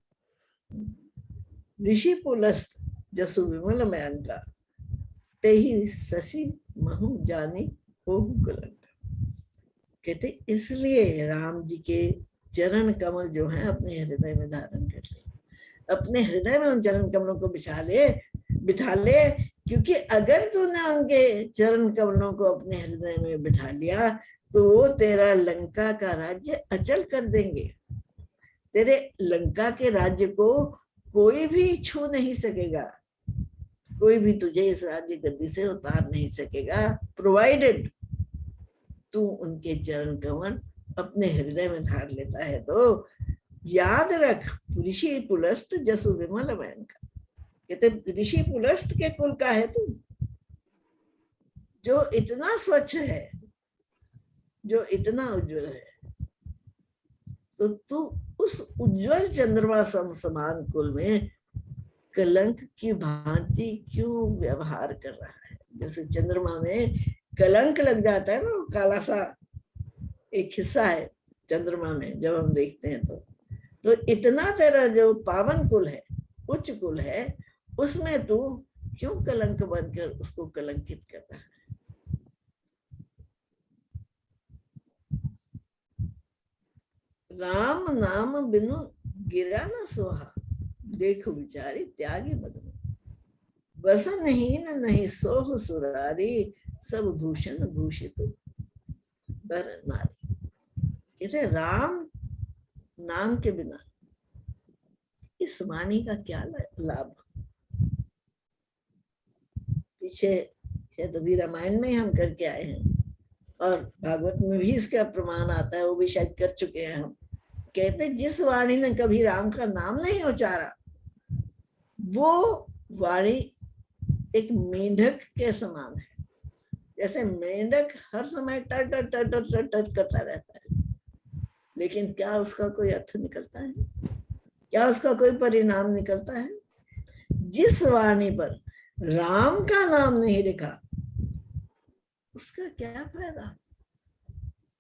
ऋषि पुलस्त जसु विमल में अंका, ते ही शशि महु जानी हो कुलंका। कहते इसलिए राम जी के चरण कमल जो है अपने हृदय में धारण कर ले, अपने हृदय में उन चरण कमलों को बिठा ले, क्योंकि अगर तूने उनके चरण कमलों को अपने हृदय में बिठा लिया तो वो तेरा लंका का राज्य अचल कर देंगे। तेरे लंका के राज्य को कोई भी छू नहीं सकेगा, कोई भी तुझे इस राज्य गद्दी से उतार नहीं सकेगा, प्रोवाइडेड तू उनके चरण कमल अपने हृदय में धार लेता है। तो याद रख, ऋषि पुलस्त जसु विमल मैन का। कहते ऋषि पुलस्त के कुल का है तू, जो इतना स्वच्छ है, जो इतना उज्जवल है, तो तू उस उज्जवल चंद्रमा समान कुल में कलंक की भांति क्यों व्यवहार कर रहा है। जैसे चंद्रमा में कलंक लग जाता है ना, काला सा एक हिस्सा है चंद्रमा में जब हम देखते हैं तो इतना तेरा जो पावन कुल है, उच्च कुल है, उसमें तू क्यों कलंक बनकर उसको कलंकित कर रहा है। राम नाम बिनु गिरा न सोहा, देखो बिचारी त्यागी बदन, वसनहीन नहीं सोह सुरारी, सब भूषण भूषित बर नारी। कहते राम नाम के बिना इस वाणी का क्या लाभ। पीछे शायद अभी रामायण में हम करके आए हैं, और भागवत में भी इसका प्रमाण आता है, वो भी शायद कर चुके हैं हम। कहते जिस वाणी ने कभी राम का नाम नहीं उचारा वो वाणी एक मेंढक के समान है। जैसे मेंढक हर समय टर टर टर टर टर टर करता रहता है, लेकिन क्या उसका कोई अर्थ निकलता है? क्या उसका कोई परिणाम निकलता है? जिस वाणी पर राम का नाम नहीं लिखा उसका क्या फायदा?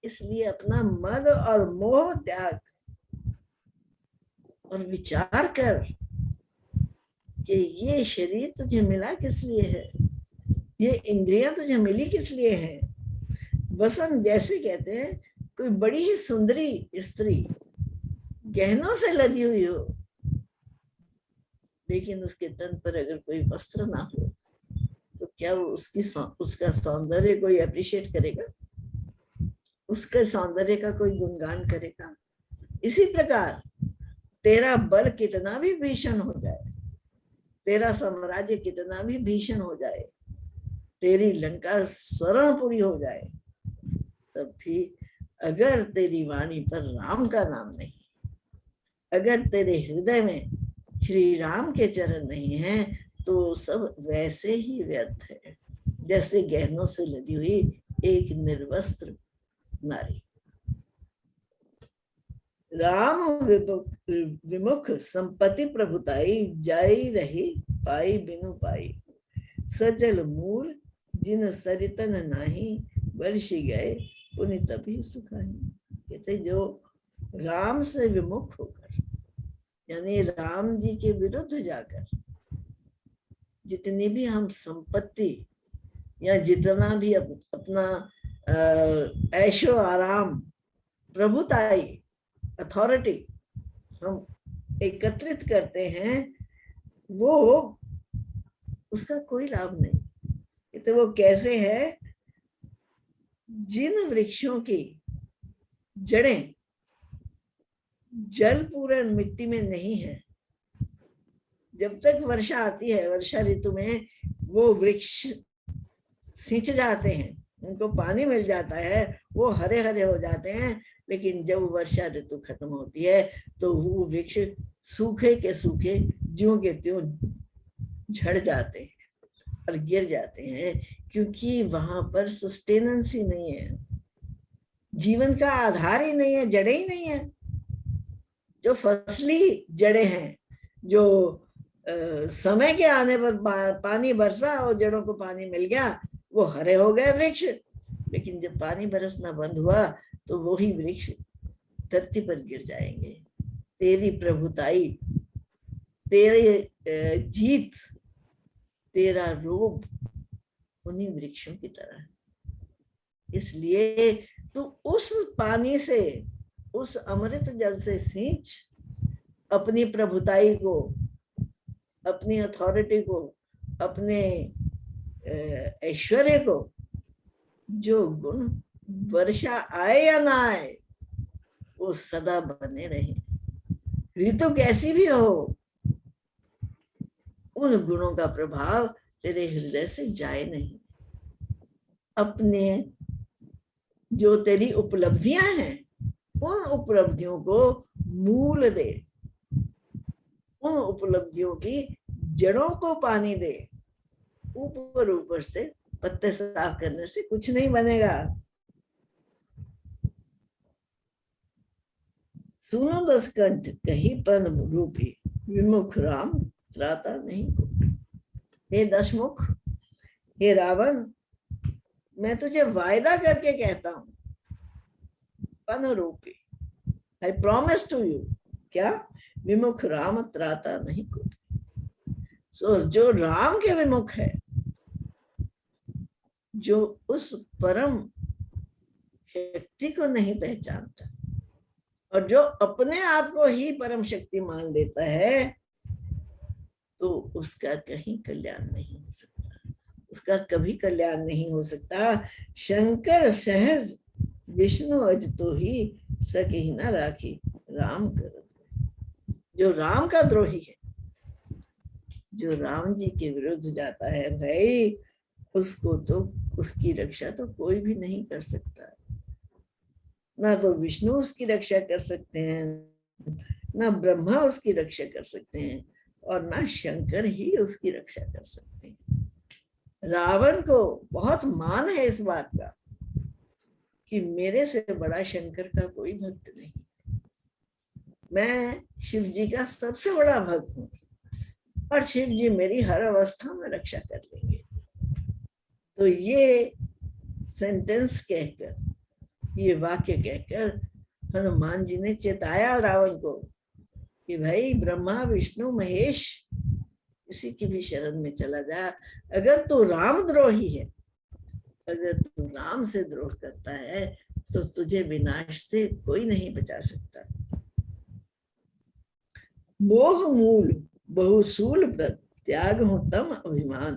इसलिए अपना मद और मोह त्याग और विचार कर कि ये शरीर तुझे मिला किस लिए है, ये इंद्रियां तुझे मिली किस लिए है। वसंत जैसे कहते हैं कोई बड़ी ही सुंदरी स्त्री गहनों से लदी हुई हो, लेकिन उसके तन पर अगर कोई वस्त्र ना हो तो क्या वो उसका सौंदर्य कोई अप्रिशिएट करेगा? उसके सौंदर्य का कोई गुणगान करेगा? इसी प्रकार तेरा बल कितना भी भीषण हो जाए, तेरा साम्राज्य कितना भी भीषण हो जाए, तेरी लंका स्वर्णपुरी हो जाए, तब भी अगर तेरी वाणी पर राम का नाम नहीं, अगर तेरे हृदय में श्री राम के चरण नहीं है, तो सब वैसे ही व्यर्थ है जैसे गहनों से लदी हुई एक निर्वस्त्र नारी। राम विमुख संपत्ति प्रभुताई, जाई रही पाई बिनु पाई, सजल मूल जिन सरितन नाही, वर्षी गए पुनि तभी सुखाई। कहते जो राम से विमुख होकर, यानी राम जी के विरुद्ध जाकर जितनी भी हम संपत्ति या जितना भी अपना ऐशो आराम, प्रभुताई, अथॉरिटी हम एकत्रित करते हैं, वो उसका कोई लाभ नहीं। तो वो कैसे है? जिन वृक्षों की जड़ें जल पूर्ण मिट्टी में नहीं है, जब तक वर्षा आती है, वर्षा ऋतु में वो वृक्ष सिंच जाते हैं, उनको पानी मिल जाता है, वो हरे हरे हो जाते हैं। लेकिन जब वर्षा ऋतु खत्म होती है तो वो वृक्ष सूखे के सूखे ज्यों के त्यों झड़ जाते हैं और गिर जाते हैं, क्योंकि वहां पर सस्टेनेंस ही नहीं है, जीवन का आधार ही नहीं है, जड़ें ही नहीं है। जो फसली जड़ें हैं, जो समय के आने पर पानी बरसा और जड़ों को पानी मिल गया, वो हरे हो गए वृक्ष। लेकिन जब पानी बरसना बंद हुआ तो वही वृक्ष धरती पर गिर जाएंगे। तेरी प्रभुताई, तेरे जीत, तेरा रूप उन्हीं वृक्षों की तरह। इसलिए तू उस पानी से, उस अमृत जल से सींच अपनी प्रभुताई को, अपनी अथॉरिटी को, अपने ऐश्वर्य को। जो गुण वर्षा आए या ना आए वो सदा बने रहे, ऋतु कैसी भी हो, उन गुणों का प्रभाव तेरे हृदय से जाए नहीं। अपने जो तेरी उपलब्धियां हैं, उन उपलब्धियों को मूल दे, उन उपलब्धियों की जड़ों को पानी दे। ऊपर ऊपर से पत्ते साफ करने से कुछ नहीं बनेगा। सुनो दस कंठ कही पन रूपी, विमुख राम त्राता नहीं कोई। हे दशमुख, हे रावण, मैं तुझे वायदा करके कहता हूं, पन रूपी, आई प्रॉमिस टू यू, क्या? विमुख राम त्राता नहीं कोई। सो जो राम के विमुख है, जो उस परम शक्ति को नहीं पहचानता और जो अपने आप को ही परम शक्ति मान लेता है, तो उसका कहीं कल्याण नहीं हो सकता, उसका कभी कल्याण नहीं हो सकता। शंकर सहज विष्णु अज तो ही सके न राखी, राम कर। जो राम का द्रोही है, जो राम जी के विरुद्ध जाता है, भाई उसको तो उसकी रक्षा तो कोई भी नहीं कर सकता। ना तो विष्णु उसकी रक्षा कर सकते हैं, ना ब्रह्मा उसकी रक्षा कर सकते हैं, और ना शंकर ही उसकी रक्षा कर सकते हैं। रावण को बहुत मान है इस बात का कि मेरे से बड़ा शंकर का कोई भक्त नहीं, मैं शिव जी का सबसे बड़ा भक्त हूँ और शिव जी मेरी हर अवस्था में रक्षा कर लेंगे। तो ये सेंटेंस कहकर, ये वाक्य कहकर हनुमान जी ने चेताया रावण को कि भाई ब्रह्मा विष्णु महेश किसी की भी शरण में चला जा, अगर तू रामद्रोही है, अगर तू राम से द्रोह करता है तो तुझे विनाश से कोई नहीं बचा सकता। मोह मूल बहुसूल व्रत त्याग हो तम अभिमान,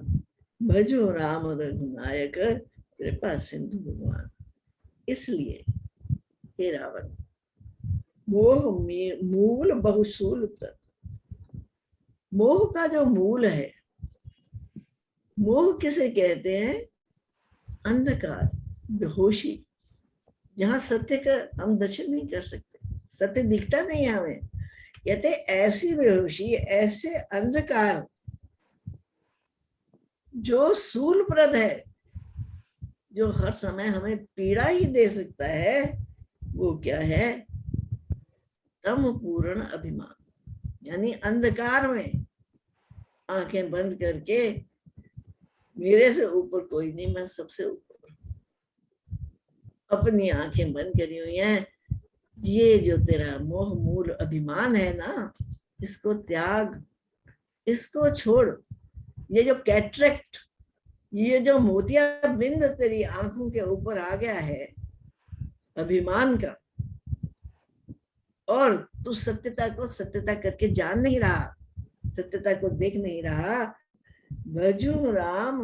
भजो राम रघुनायक कृपा सिंधु भगवान। इसलिए हे रावण, मोह मूल बहुसूल व्रत, मोह का जो मूल है, मोह किसे कहते हैं? अंधकार, बेहोशी, जहां सत्य का हम दर्शन नहीं कर सकते, सत्य दिखता नहीं है हमें, कहते ऐसी बेहोशी, ऐसे अंधकार जो सूलप्रद है, जो हर समय हमें पीड़ा ही दे सकता है, वो क्या है? तम पूर्ण अभिमान, यानी अंधकार में आंखें बंद करके मेरे से ऊपर कोई नहीं, मैं सबसे ऊपर, अपनी आंखें बंद करी हुई हैं। ये जो तेरा मोह मूल अभिमान है ना, इसको त्याग, इसको छोड़। ये जो कैटरेक्ट, ये जो मोतिया बिंद तेरी आंखों के ऊपर आ गया है अभिमान का, और तू सत्यता को सत्यता करके जान नहीं रहा, सत्यता को देख नहीं रहा। भजू राम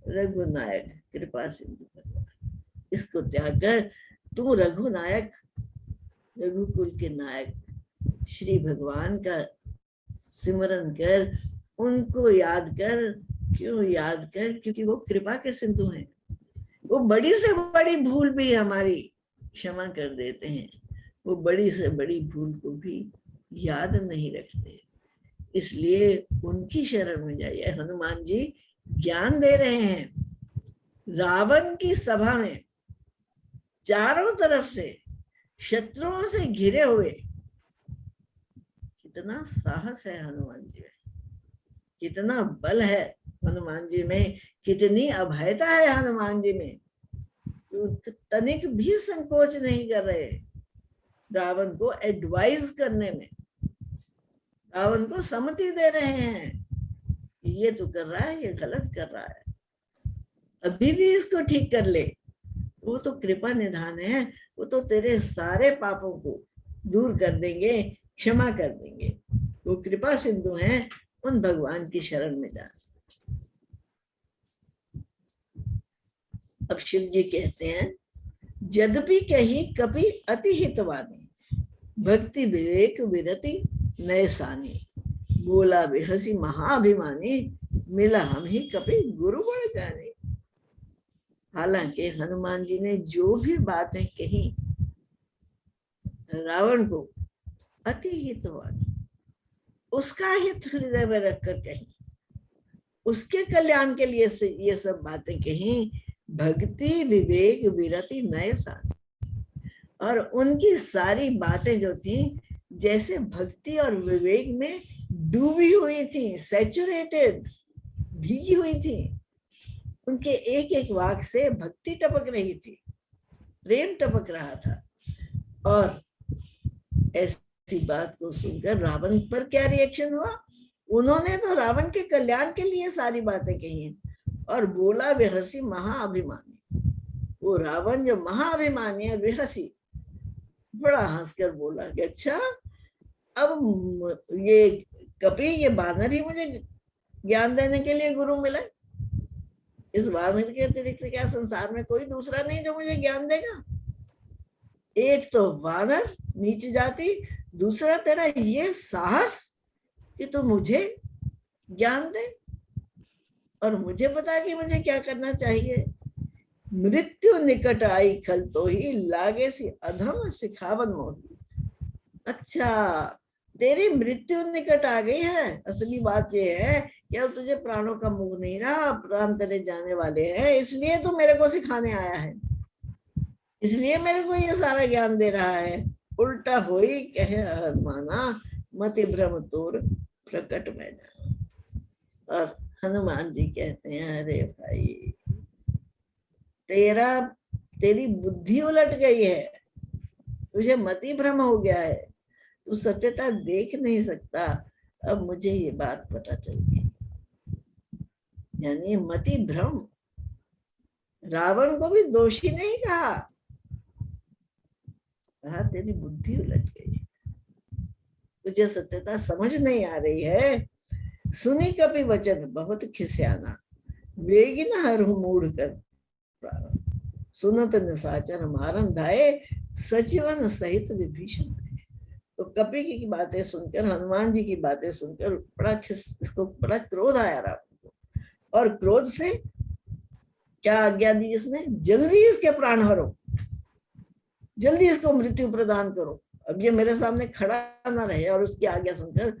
रघुनायक कृपा सिंधु भगवान, इसको त्याग कर तू रघुनायक, रघुकुल के नायक श्री भगवान का सिमरन कर, उनको याद कर। क्यों याद कर? क्योंकि वो कृपा के सिंधु हैं, वो बड़ी से बड़ी भूल भी हमारी क्षमा कर देते हैं, वो बड़ी से बड़ी भूल को भी याद नहीं रखते, इसलिए उनकी शरण में जाइए। हनुमान जी ज्ञान दे रहे हैं। रावण की सभा में चारों तरफ से शत्रुओं से घिरे हुए, कितना साहस है हनुमान जी में, कितना बल है हनुमान जी में, कितनी अभयता है हनुमान जी में, तनिक भी संकोच नहीं कर रहे रावण को एडवाइज करने में, रावण को सम्मति दे रहे हैं, ये तो कर रहा है, ये गलत कर रहा है, अभी भी इसको ठीक कर ले। वो तो कृपा निधान है, वो तो तेरे सारे पापों को दूर कर देंगे, क्षमा कर देंगे, वो कृपा सिंधु हैं, उन भगवान की शरण में जा। अब शिव जी कहते हैं, यद्यपि कही कपि अति हितवानी, भक्ति विवेक विरति नय सानी, बोला बेहसी महाअभिमानी, मिला हम ही कपि गुरु बड़ जाने। हालांकि हनुमान जी ने जो भी बातें कही रावण को अति हितवानी, उसका हित हृदय में रखकर कही, उसके कल्याण के लिए से ये सब बातें कही। भक्ति विवेक विरति नय सानी, और उनकी सारी बातें जो थी जैसे भक्ति और विवेक में डूबी हुई थी, सैचुरेटेड, भीगी हुई थी। उनके एक एक वाक से भक्ति टपक रही थी, प्रेम टपक रहा था। और ऐसी बात को सुनकर रावण पर क्या रिएक्शन हुआ? उन्होंने तो रावण के कल्याण के लिए सारी बातें कही, और बोला बेहसी महाअभिमानी। वो रावण जो महाअभिमानी है, बेहसी, बड़ा हंसकर बोला कि अच्छा, अब ये कपि, ये बानर ही मुझे ज्ञान देने के लिए गुरु मिला, इस वानर के अतिरिक्त क्या संसार में कोई दूसरा नहीं जो मुझे ज्ञान देगा? एक तो वानर नीच जाति, दूसरा तेरा ये साहस कि तू मुझे ज्ञान दे। और मुझे पता कि मुझे क्या करना चाहिए। मृत्यु निकट आई खल तो ही लागे सी अधम सिखावन मोही। अच्छा, तेरी मृत्यु निकट आ गई है। असली बात ये है कि अब तुझे प्राणों का मुंह नहीं रहा, प्राण तेरे जाने वाले हैं, इसलिए तू मेरे को सिखाने आया है, इसलिए मेरे को ये सारा ज्ञान दे रहा है। उल्टा होई कहे हनुमाना, मति भ्रम तोर प्रकट में जाना। और हनुमान जी कहते हैं, अरे भाई तेरी बुद्धि उलट गई है, तुझे मति भ्रम हो गया है, तू सत्यता देख नहीं सकता। अब मुझे ये बात पता चल गई, यानी मति भ्रम। रावण को भी दोषी नहीं कहा, कहा तेरी बुद्धि उलट गई, तुझे सत्यता समझ नहीं आ रही है। सुनी कपि वचन बहुत खिस्याना, वेगी न हरहु मूढ़ कर प्राण। सुनत निशाचर मारन धाये, सचिवन सहित विभीषण। तो कपि की बातें सुनकर, हनुमान जी की बातें सुनकर इसको बड़ा क्रोध आया रावण को, और क्रोध से क्या आज्ञा दी इसने, जल्दी इसके प्राण हरो, जल्दी इसको मृत्यु प्रदान करो, अब ये मेरे सामने खड़ा ना रहे। और उसकी आज्ञा सुनकर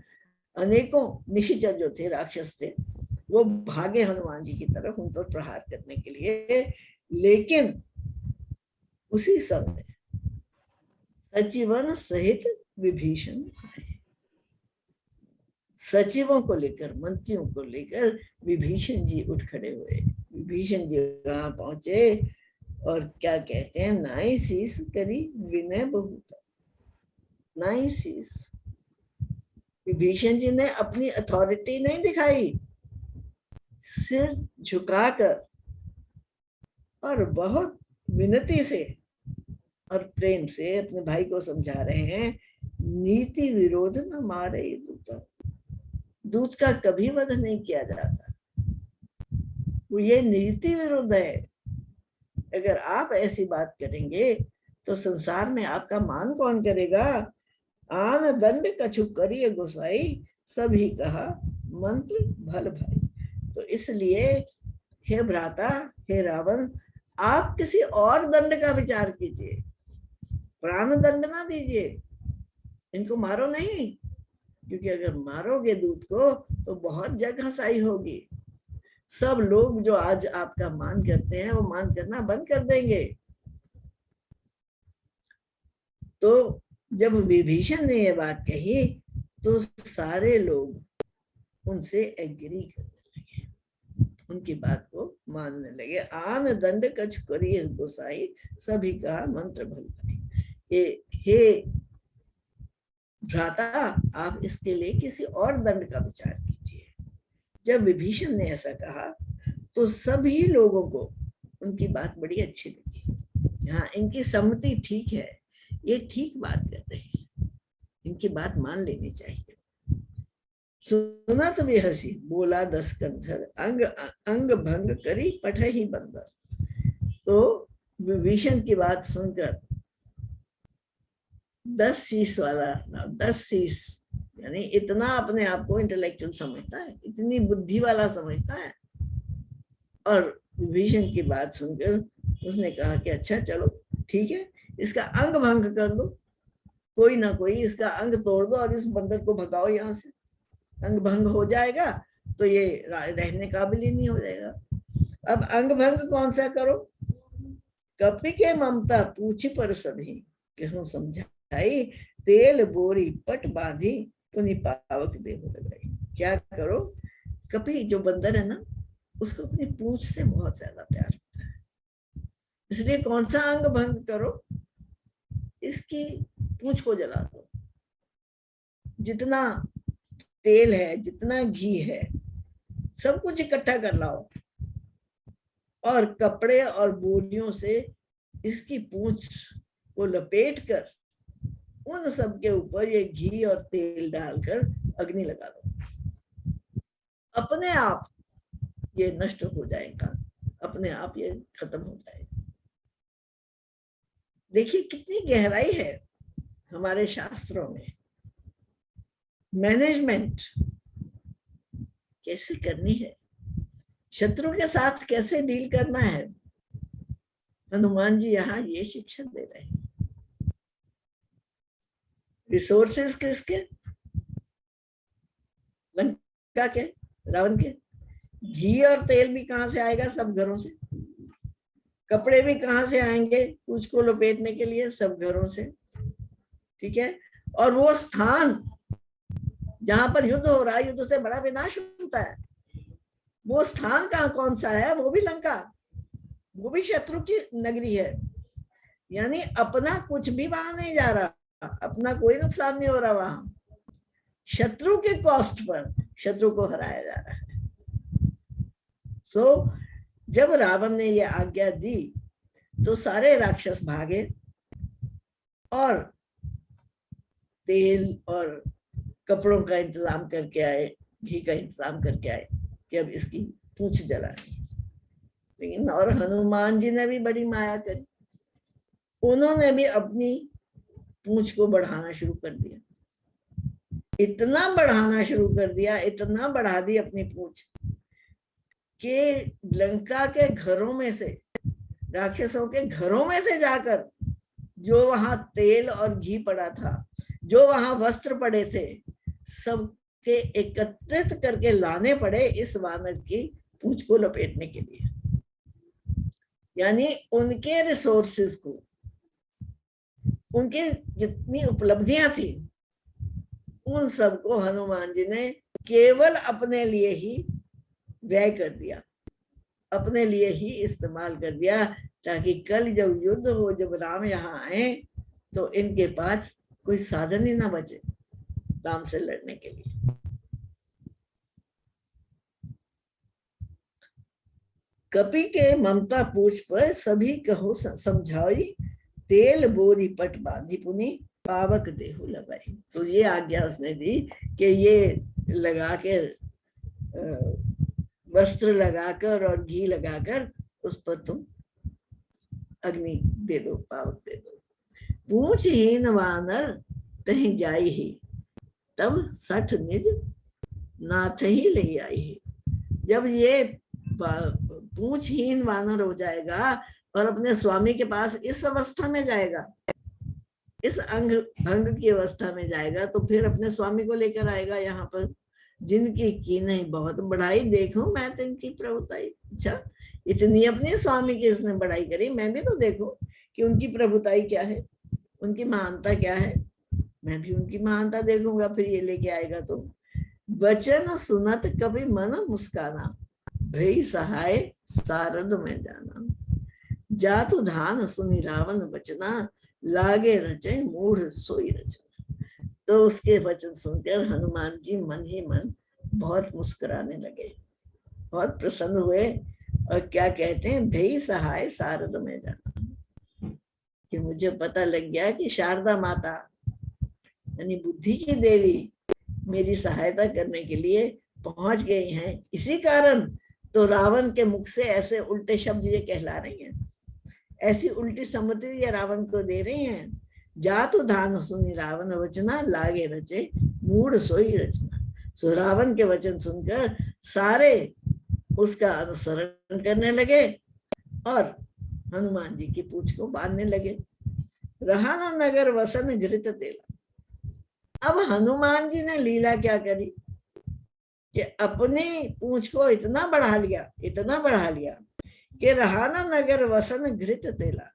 अनेकों निशाचर जो थे, राक्षस थे, वो भागे हनुमान जी की तरफ उन पर प्रहार करने के लिए। लेकिन उसी समय सचिवन सहित विभीषण आए। सचिवों को लेकर, मंत्रियों को लेकर विभीषण जी उठ खड़े हुए। विभीषण जी वहां पहुंचे और क्या कहते हैं, नाई शीस करी विनय बहुत। नाई शीस, विभीषण जी ने अपनी अथॉरिटी नहीं दिखाई, सिर झुकाकर और बहुत विनती से और प्रेम से अपने भाई को समझा रहे हैं, नीति विरोध न मारे दूत। दूत का कभी वध नहीं किया जाता, वो ये नीति विरुद्ध है। अगर आप ऐसी बात करेंगे तो संसार में आपका मान कौन करेगा। आन दंड कछु करिए गोसाई, सभी कहा मंत्र भल भाई। तो इसलिए हे भ्राता, हे रावण, आप किसी और दंड का विचार कीजिए, प्राण दंड ना दीजिए, इनको मारो नहीं, क्योंकि अगर मारोगे दूत को तो बहुत जग हंसाई होगी। सब लोग जो आज आपका मान करते हैं वो मान करना बंद कर देंगे। तो जब विभीषण ने ये बात कही तो सारे लोग उनसे एग्री करने लगे, उनकी बात को मानने लगे। आन दंड कछ करिए गोसाई, सभी कहा मंत्र भल भाई। हे भ्राता, आप इसके लिए किसी और दंड का विचार कीजिए। जब विभीषण ने ऐसा कहा तो सभी लोगों को उनकी बात बड़ी अच्छी लगी। हाँ, इनकी सम्मति ठीक है, ये ठीक बात कर रहे हैं, इनकी बात मान लेनी चाहिए। सुनत भी हंसी, बोला दस कंधर, अंग अंग भंग करी पठही बंदर। तो विभीषण की बात सुनकर 10 शीश वाला, 10 शीश यानी इतना अपने आप को इंटेलेक्चुअल समझता है, इतनी बुद्धि वाला समझता है। और विभीषण की बात सुनकर उसने कहा कि अच्छा चलो ठीक है, इसका अंग भंग कर दो, कोई ना कोई इसका अंग तोड़ दो और इस बंदर को भगाओ यहाँ से। अंग भंग हो जाएगा तो ये रहने काबिल ही नहीं हो जाएगा। अब अंग भंग कौन सा करो। कपि के ममता पूछी पर सभी, कहूं समझाई, तेल बोरी पट बांधी पुनि पावक देव लगाई। क्या करो, कपि जो बंदर है ना, उसको अपनी पूंछ से बहुत ज्यादा प्यार होता है, इसलिए कौन सा अंग भंग करो, इसकी पूंछ को जला दो। जितना तेल है, जितना घी है, सब कुछ इकट्ठा कर लाओ और कपड़े और बोरियों से इसकी पूंछ को लपेट कर उन सब के ऊपर ये घी और तेल डालकर अग्नि लगा दो। अपने आप ये नष्ट हो जाएगा, अपने आप ये खत्म हो जाएगा। देखिए कितनी गहराई है हमारे शास्त्रों में। मैनेजमेंट कैसे करनी है, शत्रु के साथ कैसे डील करना है, हनुमान जी यहाँ ये शिक्षा दे रहे हैं। रिसोर्सेस किसके, लंका के, रावण के। घी और तेल भी कहां से आएगा, सब घरों से। कपड़े भी कहां से आएंगे, पूंछ को लपेटने के लिए, सब घरों से। ठीक है। और वो स्थान जहां पर युद्ध हो रहा है, युद्ध से बड़ा विनाश होता है, वो स्थान कहाँ कौन सा है, वो भी लंका, वो भी शत्रु की नगरी है। यानी अपना कुछ भी वहां नहीं जा रहा, अपना कोई नुकसान नहीं हो रहा, वहां शत्रु के कॉस्ट पर शत्रु को हराया जा रहा है। सो जब रावण ने ये आज्ञा दी तो सारे राक्षस भागे और तेल और कपड़ों का इंतजाम करके आए, घी का इंतजाम करके आए कि अब इसकी पूंछ जलानी। लेकिन और हनुमान जी ने भी बड़ी माया करी, उन्होंने भी अपनी पूंछ को बढ़ाना शुरू कर दिया। इतना बढ़ाना शुरू कर दिया, इतना बढ़ा दी अपनी पूंछ कि लंका के घरों में से, राक्षसों के घरों में से जाकर जो वहां तेल और घी पड़ा था, जो वहां वस्त्र पड़े थे, सब के एकत्रित करके लाने पड़े इस वानर की पूंछ को लपेटने के लिए। यानी उनके रिसोर्सेस को, उनके जितनी उपलब्धियां थी, उन सबको हनुमान जी ने केवल अपने लिए ही व्यय कर दिया, अपने लिए ही इस्तेमाल कर दिया, ताकि कल जब युद्ध हो, जब राम यहाँ आए, तो इनके पास कोई साधन ही ना बचे राम से लड़ने के लिए। कपि के ममता पूछ पर सभी कहो समझाई, तेल बोरी पट बांधी पुनी, पावक देहु लगाई। तो ये आज्ञा उसने दी कि ये लगा के, वस्त्र लगाकर और घी लगाकर उस पर तुम अग्नि दे दो, पावक दे दो। पूंछहीन वानर कहीं जाई ही, तब सठ निज नाथ ही ले आई ही। जब ये पूंछहीन वानर हो जाएगा और अपने स्वामी के पास इस अवस्था में जाएगा, इस अंग भंग की अवस्था में जाएगा, तो फिर अपने स्वामी को लेकर आएगा यहाँ पर, जिनकी की नहीं बहुत बढ़ाई, देखूं मैं तो इनकी प्रभुताई। अच्छा, इतनी अपने स्वामी की इसने बढ़ाई करी, मैं भी तो देखूं कि उनकी प्रभुताई क्या है, उनकी महानता क्या है, मैं भी उनकी महानता देखूंगा। फिर ये लेके आएगा तो वचन सुनत कभी मन मुस्काना, भई सहाय सारद में जाना, जातु धान सुनि रावण वचना, लागे रचे मूढ़ सोई रचना। तो उसके वचन सुनकर हनुमान जी मन ही मन बहुत मुस्कुराने लगे, बहुत प्रसन्न हुए, और क्या कहते हैं, भई सहाय सारद में जाना, कि मुझे पता लग गया कि शारदा माता यानी बुद्धि की देवी मेरी सहायता करने के लिए पहुंच गई हैं। इसी कारण तो रावण के मुख से ऐसे उल्टे शब्द ये कहला रही हैं, ऐसी उल्टी सम्मति ये रावण को दे रही हैं। जातु धान सुनी रावण वचना, लागे रचे मूढ़ सोई रचना। सो रावण के वचन सुनकर सारे उसका अनुसरण करने लगे और हनुमान जी की पूंछ को बांधने लगे। रहा न नगर वसन घृत तेला। अब हनुमान जी ने लीला क्या करी कि अपनी पूंछ को इतना बढ़ा लिया, इतना बढ़ा लिया कि रहा न नगर वसन घृत तेला,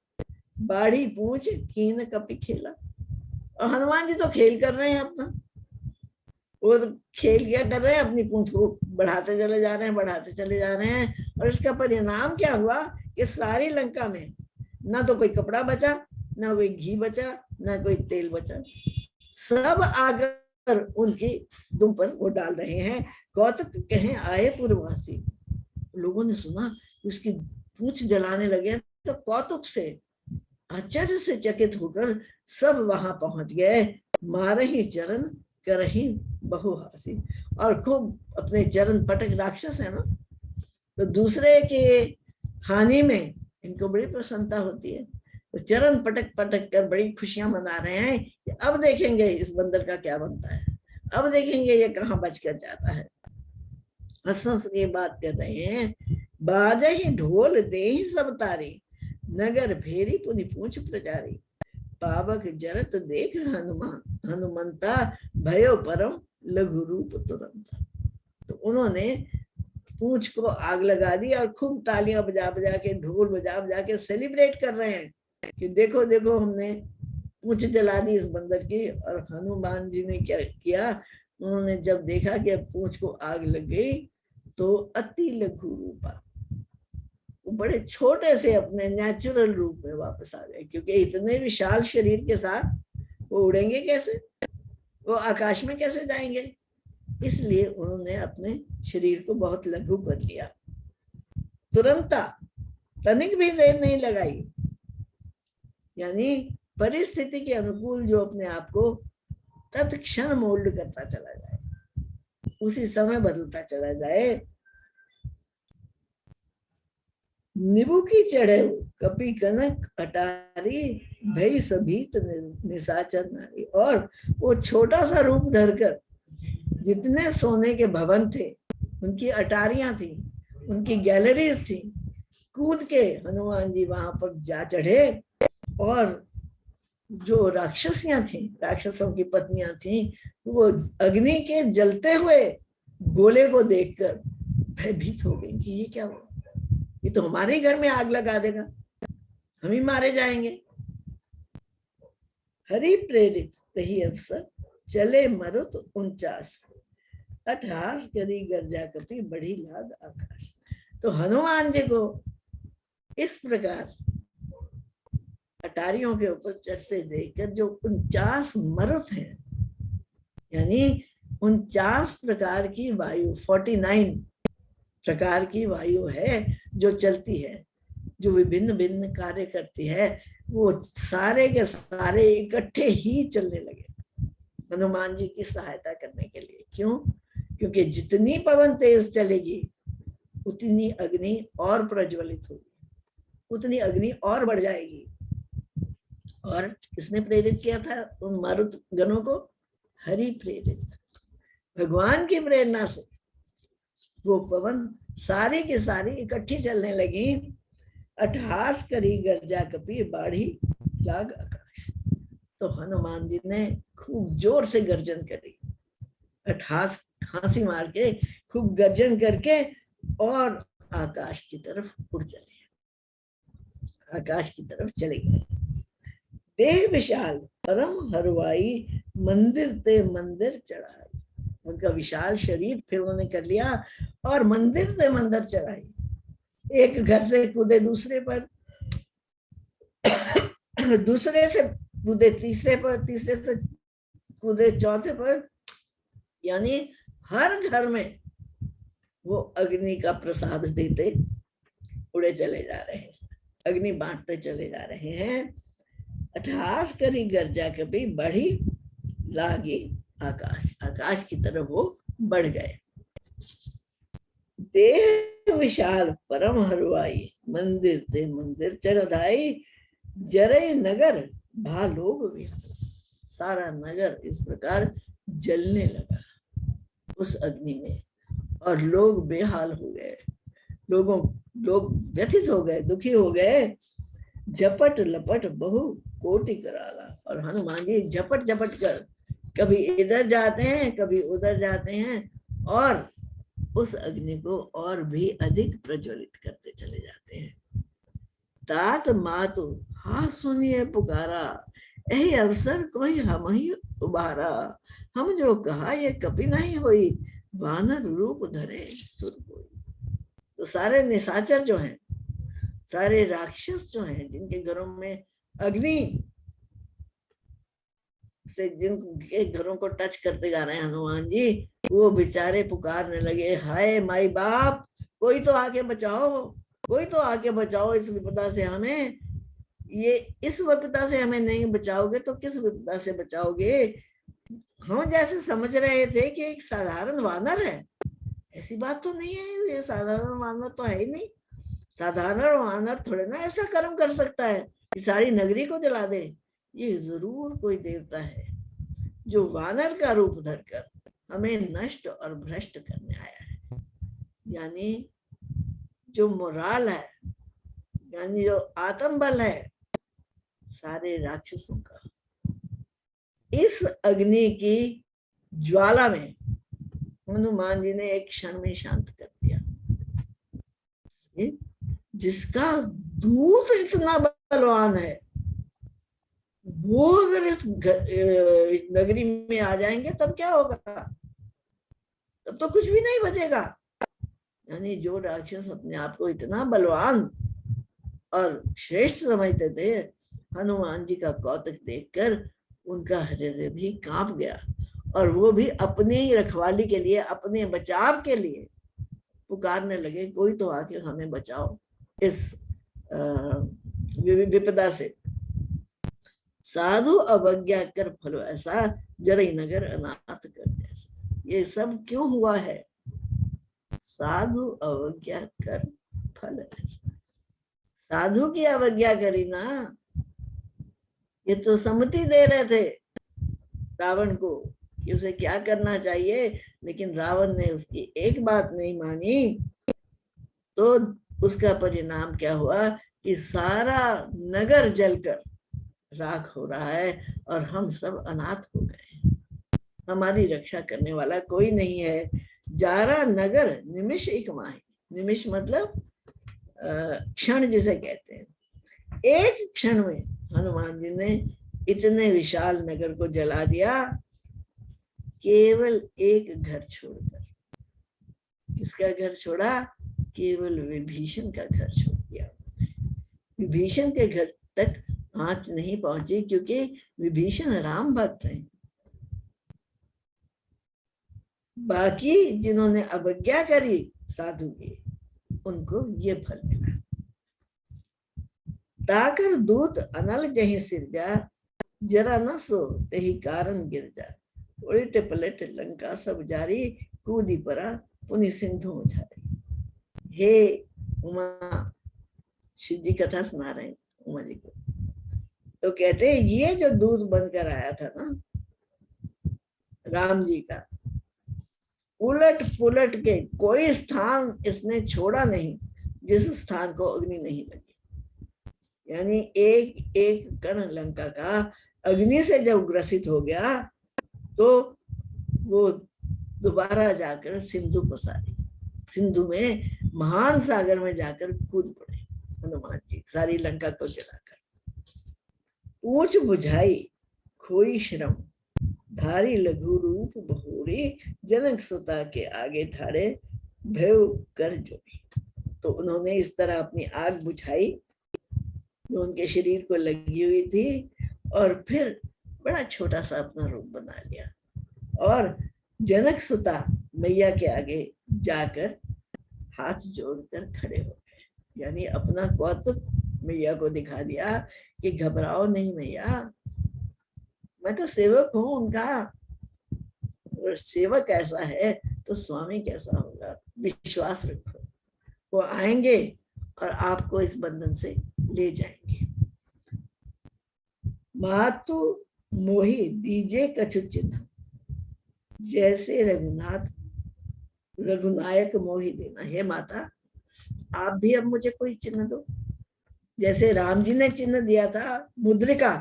बाढ़ी पूंछ कीन कपि खेला। और हनुमान जी तो खेल कर रहे हैं अपना, वो तो खेल क्या कर रहे हैं, अपनी पूंछ को बढ़ाते चले जा रहे हैं, बढ़ाते चले जा रहे हैं। और इसका परिणाम क्या हुआ कि सारी लंका में ना तो कोई कपड़ा बचा, ना कोई घी बचा, ना कोई तेल बचा, सब आकर उनकी दुम पर वो डाल रहे हैं। कौतुक कहें आए पूर्ववासी। लोगों ने सुना उसकी पूंछ जलाने लगे तो कौतुक से, आश्चर्य से चकित होकर सब वहां पहुंच गए। मारही चरण करही बहुहासी, और खूब अपने चरण पटक, राक्षस है ना, तो दूसरे के हानि में इनको बड़ी प्रसन्नता होती है, तो चरण पटक पटक कर बड़ी खुशियां मना रहे हैं कि अब देखेंगे इस बंदर का क्या बनता है, अब देखेंगे ये कहाँ बच कर जाता है। हंस हंस के बात कर रहे हैं। बाजे ही ढोल दे ही सब तारी, नगर फेरी पुनि पूछ प्रचारी। पावक जरत देख हनुमान, हनुमंता भयो परम लघु रूप तुरंता। तो उन्होंने पूंछ को आग लगा दी और खूब तालियां बजा बजा के, ढोल बजा बजा के सेलिब्रेट कर रहे हैं कि देखो देखो हमने पूंछ जला दी इस बंदर की। और हनुमान जी ने क्या किया, उन्होंने जब देखा कि पूंछ को आग लग गई तो अति लघु रूपा, वो बड़े छोटे से अपने नेचुरल रूप में वापस आ गए। क्योंकि इतने विशाल शरीर के साथ वो उड़ेंगे कैसे, वो आकाश में कैसे जाएंगे, इसलिए उन्होंने अपने शरीर को बहुत लघु कर लिया। तुरंता, तनिक भी देर नहीं लगाई, यानी परिस्थिति के अनुकूल जो अपने आप को तत्क्षण मोल्ड करता चला जाए, उसी समय बदलता चला जाए। निबु की चढ़े कपि कनक अटारी, भई सभीत निशाचर नारी। और वो छोटा सा रूप धरकर जितने सोने के भवन थे, उनकी अटारियां थी, उनकी गैलरीज थी, कूद के हनुमान जी वहां पर जा चढ़े। और जो राक्षसियां थी, राक्षसों की पत्नियां थी, वो अग्नि के जलते हुए गोले को देखकर भयभीत हो गई कि ये क्या हुआ, ये तो हमारे ही घर में आग लगा देगा, हम ही मारे जाएंगे। हरि प्रेरित तही अवसर, चले मरुत 49, अट्ठास करी गर्जा कपि बढ़ी लाग आकाश। तो हनुमान जी को इस प्रकार अटारियों के ऊपर चढ़ते देखकर जो 49 मरुत हैं, यानी 49 प्रकार की वायु, 49 प्रकार की वायु है जो चलती है, जो विभिन्न भिन्न कार्य करती है, वो सारे के सारे इकट्ठे ही चलने लगे हनुमान जी की सहायता करने के लिए। क्यों? क्योंकि जितनी पवन तेज चलेगी उतनी अग्नि और प्रज्वलित होगी, उतनी अग्नि और बढ़ जाएगी। और किसने प्रेरित किया था उन मारुत गणों को? हरि प्रेरित, भगवान की प्रेरणा से वो पवन सारी की सारी इकट्ठी चलने लगी। अट्ठास करी गर्जा कपि बाढ़ी लाग आकाश। तो हनुमान जी ने खूब जोर से गर्जन करी, अट्ठास खांसी मार के खूब गर्जन करके और आकाश की तरफ उड़ चले, आकाश की तरफ चले गए। देह विशाल परम हरवाई, मंदिर ते मंदिर चढ़ाई। उनका विशाल शरीर फिर उन्होंने कर लिया और मंदिर ते मंदिर चढ़ाई। एक घर से कूदे दूसरे पर, दूसरे से कूदे तीसरे पर, तीसरे से कूदे चौथे पर, यानी हर घर में वो अग्नि का प्रसाद देते उड़े चले जा रहे हैं, अग्नि बांटते चले जा रहे हैं। अट्ठास करी गर्जा कभी बढ़ी लागी आकाश, आकाश की तरफ वो बढ़ गए। देह विशाल परम हरवाई, मंदिर ते मंदिर चढ़ाई, जरे नगर भालोग विहार। सारा नगर इस प्रकार जलने लगा उस अग्नि में और लोग बेहाल हो गए, लोग व्यथित हो गए, दुखी हो गए। झपट लपट बहु कोटि कराला। और हनुमान जी झपट झपट कर कभी इधर जाते हैं, कभी उधर जाते हैं और उस अग्नि को और भी अधिक प्रज्वलित करते चले जाते हैं। तात मातु हा सुनिए पुकारा, यही अवसर कोई हम ही उबारा। हम जो कहा ये कभी नहीं हुई, वानर रूप धरे सुर कोई। तो सारे निशाचर जो हैं, सारे राक्षस जो हैं, जिनके घरों में अग्नि से जिनके घरों को टच करते जा रहे हैं हनुमान जी, वो बेचारे पुकारने लगे, हाय माई बाप, कोई तो आके बचाओ, कोई तो आके बचाओ इस विपदा से हमें। ये इस विपदा से हमें नहीं बचाओगे तो किस विपदा से बचाओगे? हम जैसे समझ रहे थे कि एक साधारण वानर है, ऐसी बात तो नहीं है, ये साधारण वानर तो है ही नहीं। साधारण वानर थोड़े ना ऐसा कर्म कर सकता है कि सारी नगरी को जला दे। ये जरूर कोई देवता है जो वानर का रूप धरकर हमें नष्ट और भ्रष्ट करने आया है। यानी जो मोराल है, यानी जो आत्मबल है सारे राक्षसों का, इस अग्नि की ज्वाला में हनुमान जी ने एक क्षण में शांत कर दिया। जिसका दूत इतना बलवान है, वो अगर इस नगरी में आ जाएंगे तब क्या होगा? तब तो कुछ भी नहीं बचेगा। यानी जो राक्षस अपने आप को इतना बलवान और श्रेष्ठ समझते थे, हनुमान जी का कौतक देखकर उनका हृदय भी कांप गया, और वो भी अपनी रखवाली के लिए, अपने बचाव के लिए पुकारने लगे, कोई तो आके हमें बचाओ इस विपदा से। साधु अवज्ञा कर फल ऐसा, जरई नगर अनाथ कर जैसा। ये सब क्यों हुआ है? साधु अवज्ञा कर फल ऐसा। साधु की अवज्ञा करी ना, ये तो सम्मति दे रहे थे रावण को कि उसे क्या करना चाहिए, लेकिन रावण ने उसकी एक बात नहीं मानी, तो उसका परिणाम क्या हुआ कि सारा नगर जलकर राख हो रहा है और हम सब अनाथ हो गए। हमारी रक्षा करने वाला कोई नहीं है। जारा नगर निमिष एक माही, निमिष मतलब क्षण जिसे कहते हैं। एक क्षण में हनुमान जी ने इतने विशाल नगर को जला दिया, केवल एक घर छोड़कर। किसका घर छोड़ा? केवल विभीषण का घर छोड़ दिया। विभीषण के घर तक आंच नहीं पहुंची, क्योंकि विभीषण राम भक्त हैं। बाकी जिन्होंने अवज्ञा करी साधु की, उनको ये फल मिला। ताकर दूत अनल जही सिरजा, जरा न सो तेहि कारण गिर जा। उलट पलट लंका सब जारी, कूदी परा पुनि सिंधु उछारी। हे उमा, शिव जी कथा सुना रहे हैं उमा जी को। तो कहते हैं ये जो दूत बनकर आया था ना राम जी का, उलट पुलट के कोई स्थान इसने छोड़ा नहीं जिस स्थान को अग्नि नहीं लगी। यानी एक एक कण लंका का अग्नि से जब ग्रसित हो गया, तो वो दोबारा जाकर सिंधु पसारी, सिंधु में महान सागर में जाकर कूद पड़े हनुमान जी, सारी लंका को जलाकर। ऊंच बुझाई खोई श्रम, धारी लघु रूप बहुरी, जनक सुता के आगे ठाड़े भय कर जोड़ी। तो उन्होंने इस तरह अपनी आग बुझाई जो उनके शरीर को लगी हुई थी, और फिर बड़ा छोटा सा अपना रूप बना लिया, और जनक सुता मैया के आगे जाकर हाथ जोड़कर खड़े हो गए। यानी अपना कौतुक मैया को दिखा दिया कि घबराओ नहीं मैया, मैं तो सेवक हूं उनका। और सेवक ऐसा है तो स्वामी कैसा होगा? विश्वास रखो, वो आएंगे और आपको इस बंधन से ले जाएंगे। मातु मोहि दीजे कछु चिन्ह, जैसे रघुनायक मोहि देना। हे माता, आप भी अब मुझे कोई चिन्ह दो, जैसे राम जी ने चिन्ह दिया था मुद्रिका,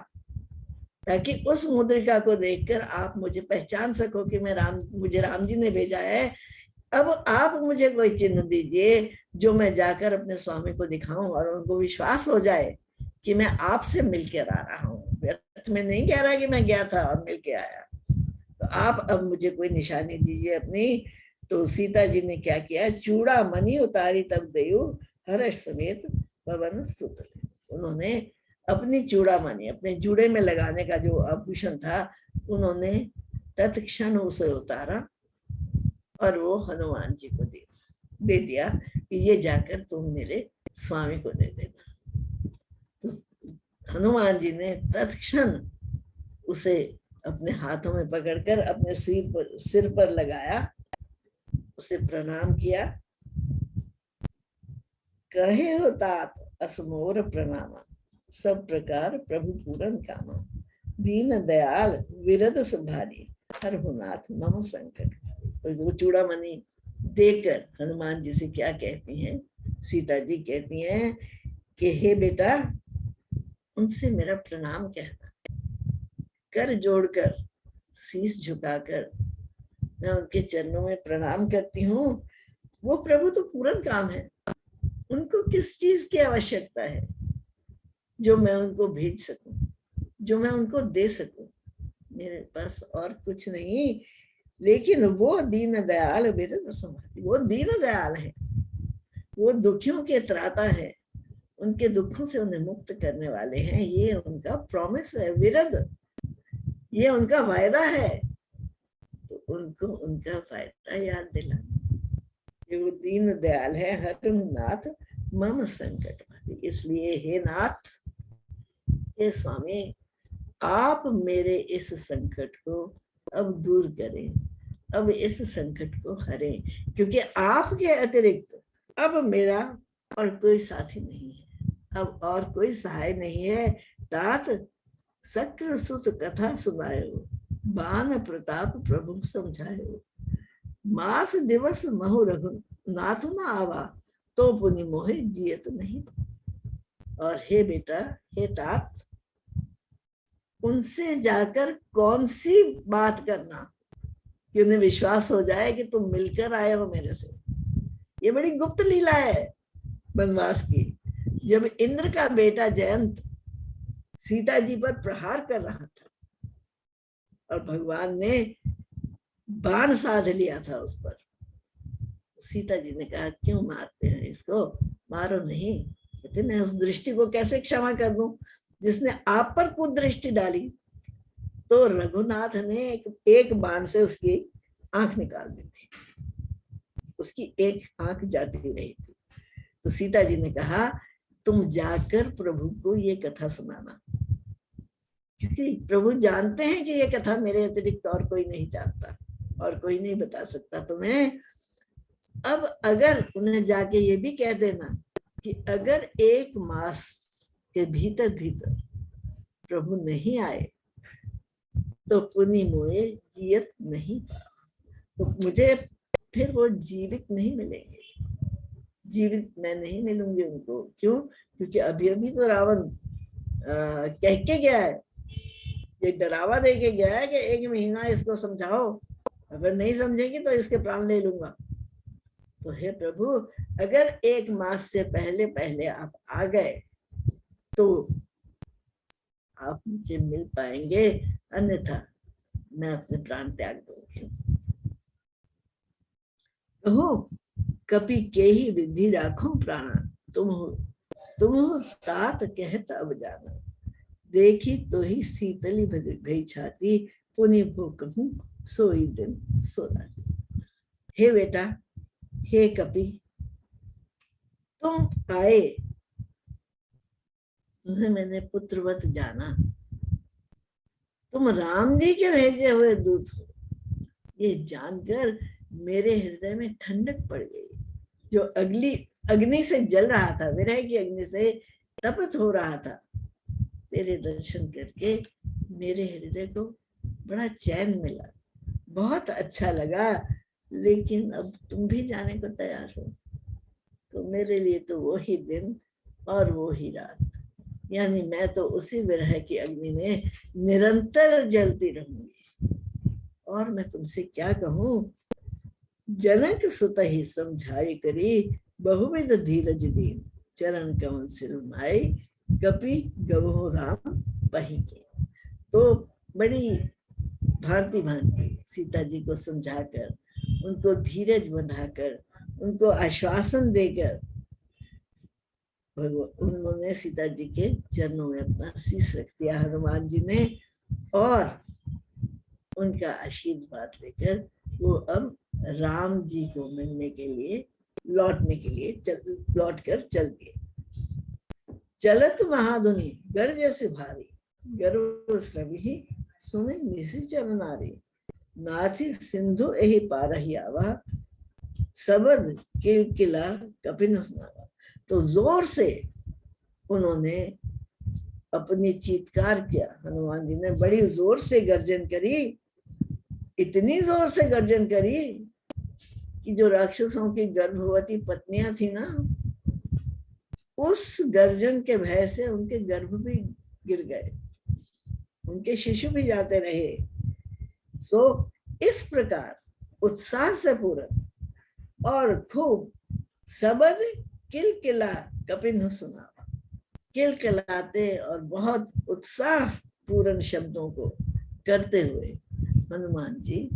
ताकि उस मुद्रिका को देखकर आप मुझे पहचान सको कि मुझे राम जी ने भेजा है। अब आप मुझे कोई चिन्ह दीजिए जो मैं जाकर अपने स्वामी को दिखाऊं और उनको विश्वास हो जाए कि मैं आपसे मिलकर आ रहा हूँ। व्यर्थ में नहीं कह रहा कि मैं गया था और मिलके आया। तो आप अब मुझे कोई निशानी दीजिए अपनी। तो सीता जी ने क्या किया? चूड़ा मणि उतारी तब देयु, हर्ष समेत पवन सुत। उन्होंने अपनी चूड़ामणि, अपने जूड़े में लगाने का जो आभूषण था, उन्होंने तत्क्षण उसे उतारा और वो हनुमान जी को दे दिया कि ये जाकर तुम मेरे स्वामी को दे देना। तो हनुमान जी ने तत्क्षण उसे अपने हाथों में पकड़कर अपने सिर पर लगाया, उसे प्रणाम किया। कहे हो तात असमोर प्रणामा, सब प्रकार प्रभु पूरन कामा। दीन दयाल विरद संभारी, हर हुनाथ नम संकट। तो वो चूड़ामणि देकर हनुमान जी से क्या कहती हैं, सीता जी कहती हैं कि हे बेटा, उनसे मेरा प्रणाम कहना। कर जोड़कर, शीश झुकाकर मैं उनके चरणों में प्रणाम करती हूँ। वो प्रभु तो पूर्ण काम है, उनको किस चीज की आवश्यकता है जो मैं उनको भेज सकूं, जो मैं उनको दे सकूं। मेरे पास और कुछ नहीं, लेकिन वो दीन दयाल मेरे न संभाली। वो दीन दयाल है, वो दुखियों के त्राता है, उनके दुखों से उन्हें मुक्त करने वाले हैं। ये उनका प्रॉमिस है, विरद, ये उनका वायदा है। तो उनको उनका वायदा याद दिलाना। ये वो दीन दयाल है, हरम नाथ मम संकट वाली। इसलिए हे नाथ, हे स्वामी, आप मेरे इस संकट को अब दूर करें, अब इस संकट को हरें, क्योंकि आपके अतिरिक्त अब मेरा और कोई साथी नहीं है, अब और कोई सहाय नहीं है। तात सक्र सुत कथा सुनायो, बान प्रताप प्रभु समझायो, मास दिवस महु रघु नाथ न आवा, तो पुनि मोहे जियत नहीं। और हे बेटा, हे तात, उनसे जाकर कौन सी बात करना कि उन्हें विश्वास हो जाए कि तुम मिलकर आए हो मेरे से। ये बड़ी गुप्त लीला है वनवास की। जब इंद्र का बेटा जयंत सीता जी पर प्रहार कर रहा था और भगवान ने बाण साध लिया था उस पर, सीता जी ने कहा क्यों मारते हैं इसको, मारो नहीं। कहते मैं उस दृष्टि को कैसे क्षमा कर दूं जिसने आप पर कुदृष्टि डाली। तो रघुनाथ ने एक बाण से उसकी आंख निकाल दी थी, उसकी एक आंख जाती रही थी। तो सीता जी ने कहा तुम जाकर प्रभु को ये कथा सुनाना, क्योंकि प्रभु जानते हैं कि ये कथा मेरे अतिरिक्त और कोई नहीं जानता और कोई नहीं बता सकता तुम्हें। अब अगर उन्हें जाके ये भी कह देना कि अगर 1 मास के भीतर भीतर प्रभु नहीं आए तो पुनि मोए जियत नहीं पा, तो मुझे फिर वो जीवित नहीं मिलेंगे, जीवित मैं नहीं मिलूंगी उनको। क्यों? क्योंकि अभी अभी तो रावण कह के गया है, ये डरावा दे के गया है कि 1 महीना इसको समझाओ, अगर नहीं समझेगी तो इसके प्राण ले लूंगा। तो हे प्रभु, अगर 1 मास से पहले पहले आप आ गए तो आप मुझे मिल पाएंगे, अन्यथा मैं अपने प्राण त्याग दूंगी। कपि के ही विधि राखो प्राणा, तुम हो तात कहत अब जाना, देखी तो ही शीतली भई छाती, पुनि भो कहूं सोई दिन सोना। हे बेटा, हे कपि, तुम आए, तुम्हें मैंने पुत्रवत जाना, तुम राम जी के भेजे हुए दूत हो, ये जानकर मेरे हृदय में ठंडक पड़ गई। जो अग्नि से जल रहा था, विरह की अग्नि से तपित हो रहा था, तेरे दर्शन करके मेरे हृदय को बड़ा चैन मिला, बहुत अच्छा लगा। लेकिन अब तुम भी जाने को तैयार हो तो मेरे लिए तो वो ही दिन और वो ही रात, यानी मैं तो उसी विरह की अग्नि में निरंतर जलती रहूंगी। और मैं तुमसे क्या कहूं, जनक सुत ही समझाई करी, बहुविध धीरज दीन, चरण कमल सिर नाई, कपि गवहु राम पही के। तो बड़ी भांति भांति सीता जी को समझाकर, उनको धीरज बंधाकर, उनको आश्वासन देकर उन्होंने सीता जी के चरणों में अपना शीश रख दिया हनुमान जी ने, और उनका आशीर्वाद लेकर वो अब राम जी को मिलने के लिए, लौटने के लिए लौट कर चल गए। चलत महाधुनि गर्ज से भारी, गर्व श्रवि सुने निशिचर नारी, नाथी सिंधु एहि पारहि आवा, सबद किलकिला कपिन सुनावा। तो जोर से उन्होंने अपनी चीत्कार किया, हनुमान जी ने बड़ी जोर से गर्जन करी, इतनी जोर से गर्जन करी कि जो राक्षसों की गर्भवती पत्नियां थी ना, उस गर्जन के भय से उनके गर्भ भी गिर गए, उनके शिशु भी जाते रहे। सो इस प्रकार उत्साह से पूर्ण और खूब सबद किलकिला कपिन सुना, किलकिलाते और बहुत उत्साह पूर्ण शब्दों को करते हुए हनुमान जी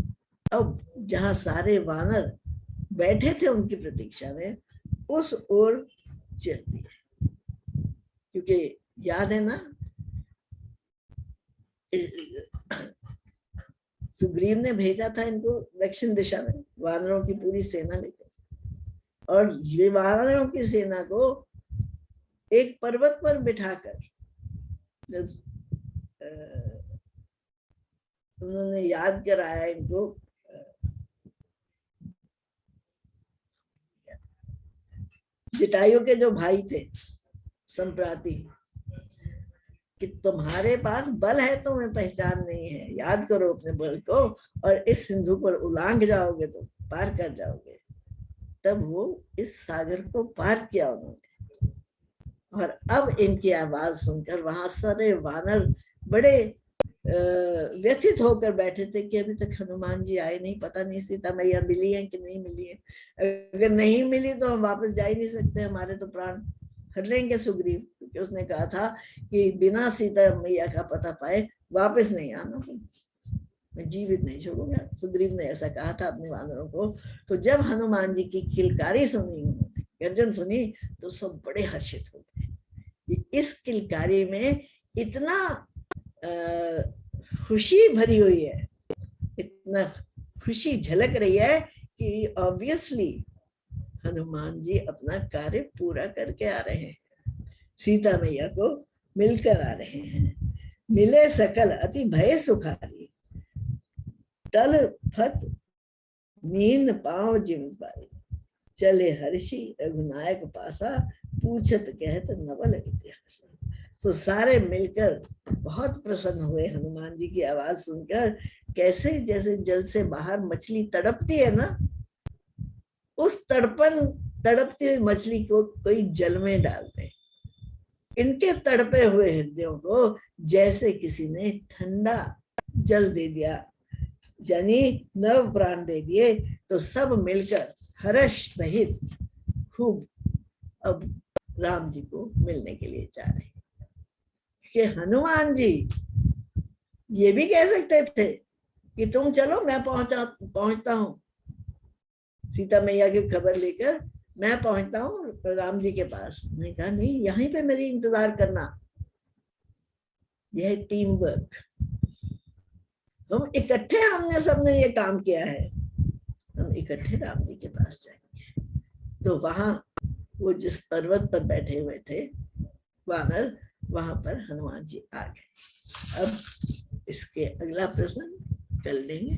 अब जहां सारे वानर बैठे थे उनकी प्रतीक्षा में, उस ओर चल दिए। क्योंकि याद है ना, सुग्रीव ने भेजा था इनको दक्षिण दिशा में वानरों की पूरी सेना लेकर, और ये वानरों की सेना को एक पर्वत पर बिठाकर जब उन्होंने याद कराया इनको, जटायु के जो भाई थे संप्राति, कि तुम्हारे पास बल है, तुम्हें पहचान नहीं है, याद करो अपने बल को, और इस सिंधु पर उलांघ जाओगे तो पार कर जाओगे। तब वो इस सागर को पार किया उन्होंने, और अब इनकी आवाज सुनकर वहां सारे वानर बड़े व्यथित होकर बैठे थे कि अभी तक हनुमान जी आए नहीं, पता नहीं सीता मैया मिली है कि नहीं मिली है। अगर नहीं मिली तो हम वापस जा ही नहीं सकते, हमारे तो प्राण हर लेंगे सुग्रीव, क्योंकि उसने कहा था कि बिना सीता मैया का पता पाए वापस नहीं आना, मैं जीवित नहीं छोड़ूंगा। सुग्रीव ने ऐसा कहा था अपने वानरों को। तो जब हनुमान जी की किलकारी सुनी, उन्होंने गर्जन सुनी, तो सब बड़े हर्षित हो गए। इस किलकारी में इतना खुशी भरी हुई है, इतना खुशी झलक रही है कि ऑब्वियसली हनुमान जी अपना कार्य पूरा करके आ रहे हैं, सीता मैया को मिलकर आ रहे हैं। मिले सकल अति भय सुखारी, तल फत नींद पांव जिम पाई, चले हर्षि रघुनायक पासा, पूछत कहत नवल इतिहास। तो सारे मिलकर बहुत प्रसन्न हुए हनुमान जी की आवाज सुनकर। कैसे जैसे जल से बाहर मछली तड़पती है ना, उस तड़पती हुई मछली को कोई जल में डाल दे, इनके तड़पे हुए हृदयों को जैसे किसी ने ठंडा जल दे दिया, यानी नव प्राण दे दिए। तो सब मिलकर हर्ष सहित खूब अब राम जी को मिलने के लिए जा रहे हैं। कि हनुमान जी ये भी कह सकते थे कि तुम चलो, मैं पहुंचता हूँ, सीता मैया की खबर लेकर मैं पहुंचता हूँ राम जी के पास। मैंने कहा नहीं, यहीं पे मेरी इंतजार करना, यह टीम वर्क, हम इकट्ठे, हमने सबने ये काम किया है, हम इकट्ठे राम जी के पास जाएंगे। तो वहां वो जिस पर्वत पर बैठे हुए थे वानर, वहां पर हनुमान जी आ गए। अब इसके अगला प्रश्न कर लेंगे।